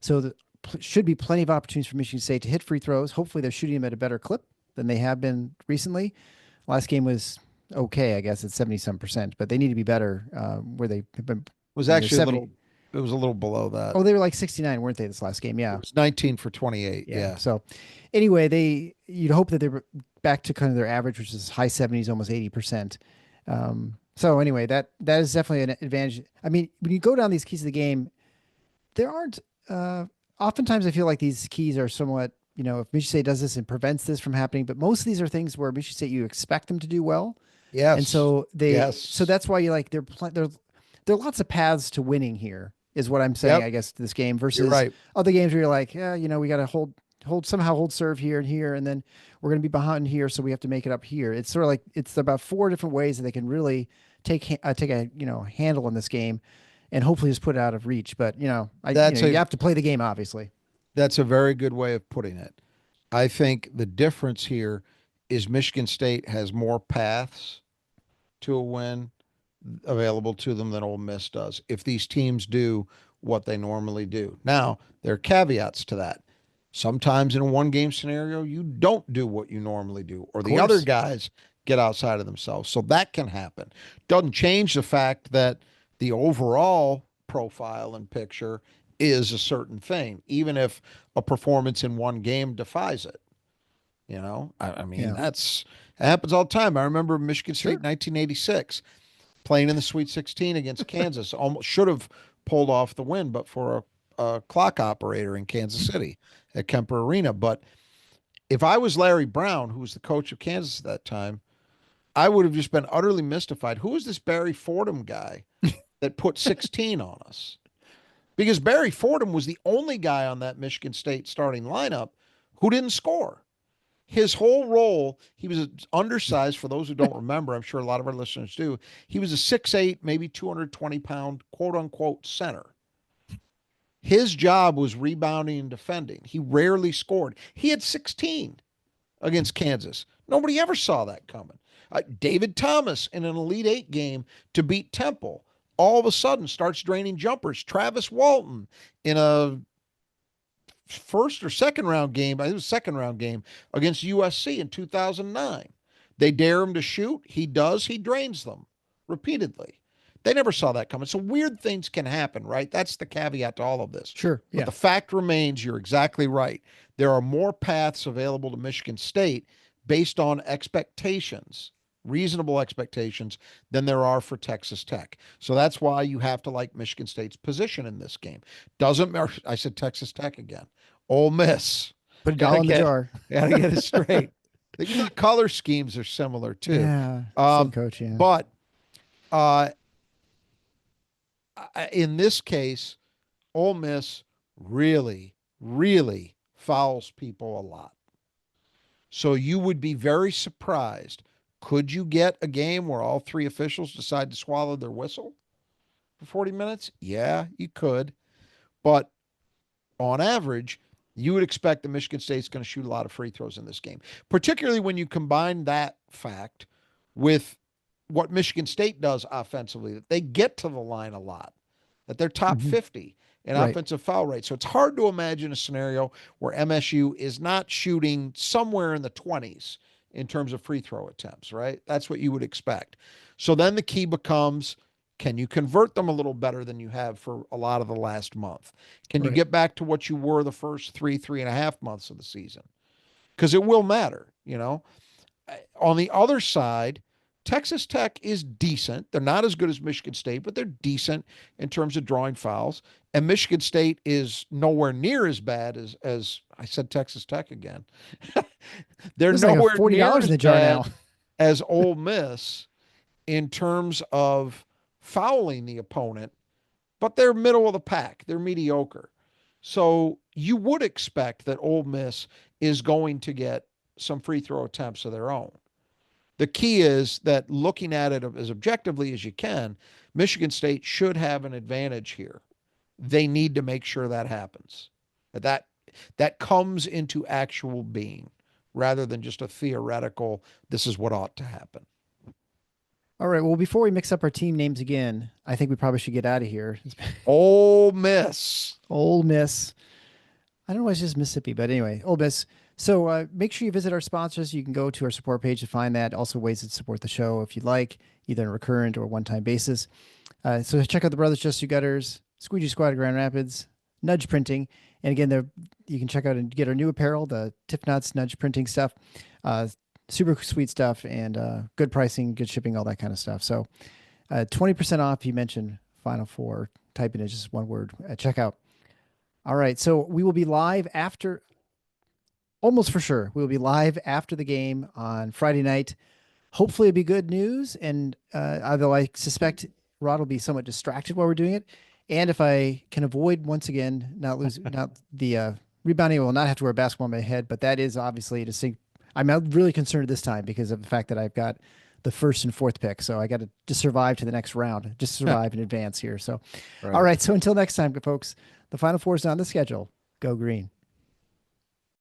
So there should be plenty of opportunities for Michigan State to hit free throws. Hopefully, they're shooting them at a better clip than they have been recently. Last game was okay, I guess it's 70-some%, but they need to be better where they have been. Was I mean, they're actually a 70. little, it was a little below that. Oh, they were like 69, weren't they, this last game? It Yeah. was 19 for 28. Yeah. So anyway, you'd hope that they're back to kind of their average, which is high 70s, almost 80%. So anyway, that is definitely an advantage. I mean, when you go down these keys of the game, there aren't oftentimes I feel like these keys are somewhat, if Michigan State does this and prevents this from happening, but most of these are things where Michigan State you expect them to do well. Yes. And so yes. so that's why you like there are lots of paths to winning here is what I'm saying, Yep. I guess, to this game versus You're right. other games where you're like, yeah, we got to hold serve here and here, and then we're going to be behind here, so we have to make it up here. It's sort of like it's about four different ways that they can really take a handle on this game, and hopefully just put it out of reach. But you have to play the game, obviously. That's a very good way of putting it. I think the difference here is Michigan State has more paths to a win available to them than Ole Miss does if these teams do what they normally do. Now, there are caveats to that. Sometimes in a one-game scenario, you don't do what you normally do, or the other guys get outside of themselves. So that can happen. Doesn't change the fact that the overall profile and picture is a certain thing, even if a performance in one game defies it. I mean, that happens all the time. I remember Michigan State 1986 playing in the Sweet 16 against Kansas. Almost should have pulled off the win, but for a clock operator in Kansas City at Kemper Arena. But if I was Larry Brown, who was the coach of Kansas at that time, I would have just been utterly mystified. Who is this Barry Fordham guy that put 16 on us? Because Barry Fordham was the only guy on that Michigan State starting lineup who didn't score. His whole role, he was undersized. For those who don't remember, I'm sure a lot of our listeners do. He was a 6'8", maybe 220-pound, quote-unquote, center. His job was rebounding and defending. He rarely scored. He had 16 against Kansas. Nobody ever saw that coming. David Thomas in an Elite Eight game to beat Temple all of a sudden starts draining jumpers. Travis Walton in a first or second round game, I think it was second round game against USC in 2009. They dare him to shoot. He does. He drains them repeatedly. They never saw that coming. So weird things can happen, right? That's the caveat to all of this. Sure. But the fact remains, you're exactly right. There are more paths available to Michigan State based on expectations, reasonable expectations, than there are for Texas Tech. So that's why you have to like Michigan State's position in this game. Doesn't matter. I said Texas Tech again. Ole Miss. Put a dollar in the jar. Gotta get it straight. The color schemes are similar too. Yeah. Same coach, yeah. But in this case, Ole Miss really, really fouls people a lot. So you would be very surprised. Could you get a game where all three officials decide to swallow their whistle for 40 minutes? Yeah, you could. But on average, you would expect that Michigan State's going to shoot a lot of free throws in this game, particularly when you combine that fact with what Michigan State does offensively, that they get to the line a lot, that they're top 50 in offensive foul rate. So it's hard to imagine a scenario where MSU is not shooting somewhere in the 20s in terms of free throw attempts, right? That's what you would expect. So then the key becomes, can you convert them a little better than you have for a lot of the last month? Can you get back to what you were the first 3.5 months of the season? Because it will matter, On the other side, Texas Tech is decent. They're not as good as Michigan State, but they're decent in terms of drawing fouls. And Michigan State is nowhere near as bad as I said Texas Tech again. They're nowhere like $40 near in the jar now as Ole Miss in terms of fouling the opponent, but they're middle of the pack. They're mediocre. So you would expect that Ole Miss is going to get some free throw attempts of their own. The key is that looking at it as objectively as you can, Michigan State should have an advantage here. They need to make sure that happens. That that comes into actual being rather than just a theoretical, this is what ought to happen. All right. Well, before we mix up our team names again, I think we probably should get out of here. Ole Miss. Ole Miss. I don't know why it's just Mississippi, but anyway, Ole Miss. So make sure you visit our sponsors. You can go to our support page to find that. Also, ways to support the show if you'd like, either on a recurrent or one-time basis. So check out the Brothers Just Do Gutters, Squeegee Squad of Grand Rapids, Nudge Printing, and again, you can check out and get our new apparel, the Tip Nuts Nudge Printing stuff. Super sweet stuff and good pricing, good shipping, all that kind of stuff. So 20% off. You mentioned Final Four. Type in it just one word at checkout. All right. So we will be live after, almost for sure, we will be live after the game on Friday night. Hopefully it'll be good news. And although I suspect Rod will be somewhat distracted while we're doing it. And if I can avoid once again, not the rebounding, I will not have to wear a basketball on my head, but that is obviously a distinct. I'm really concerned this time because of the fact that I've got the first and fourth pick. So I got to just survive to the next round, just survive in advance here. So, Right. all right. So until next time, folks, the Final Four is on the schedule. Go green.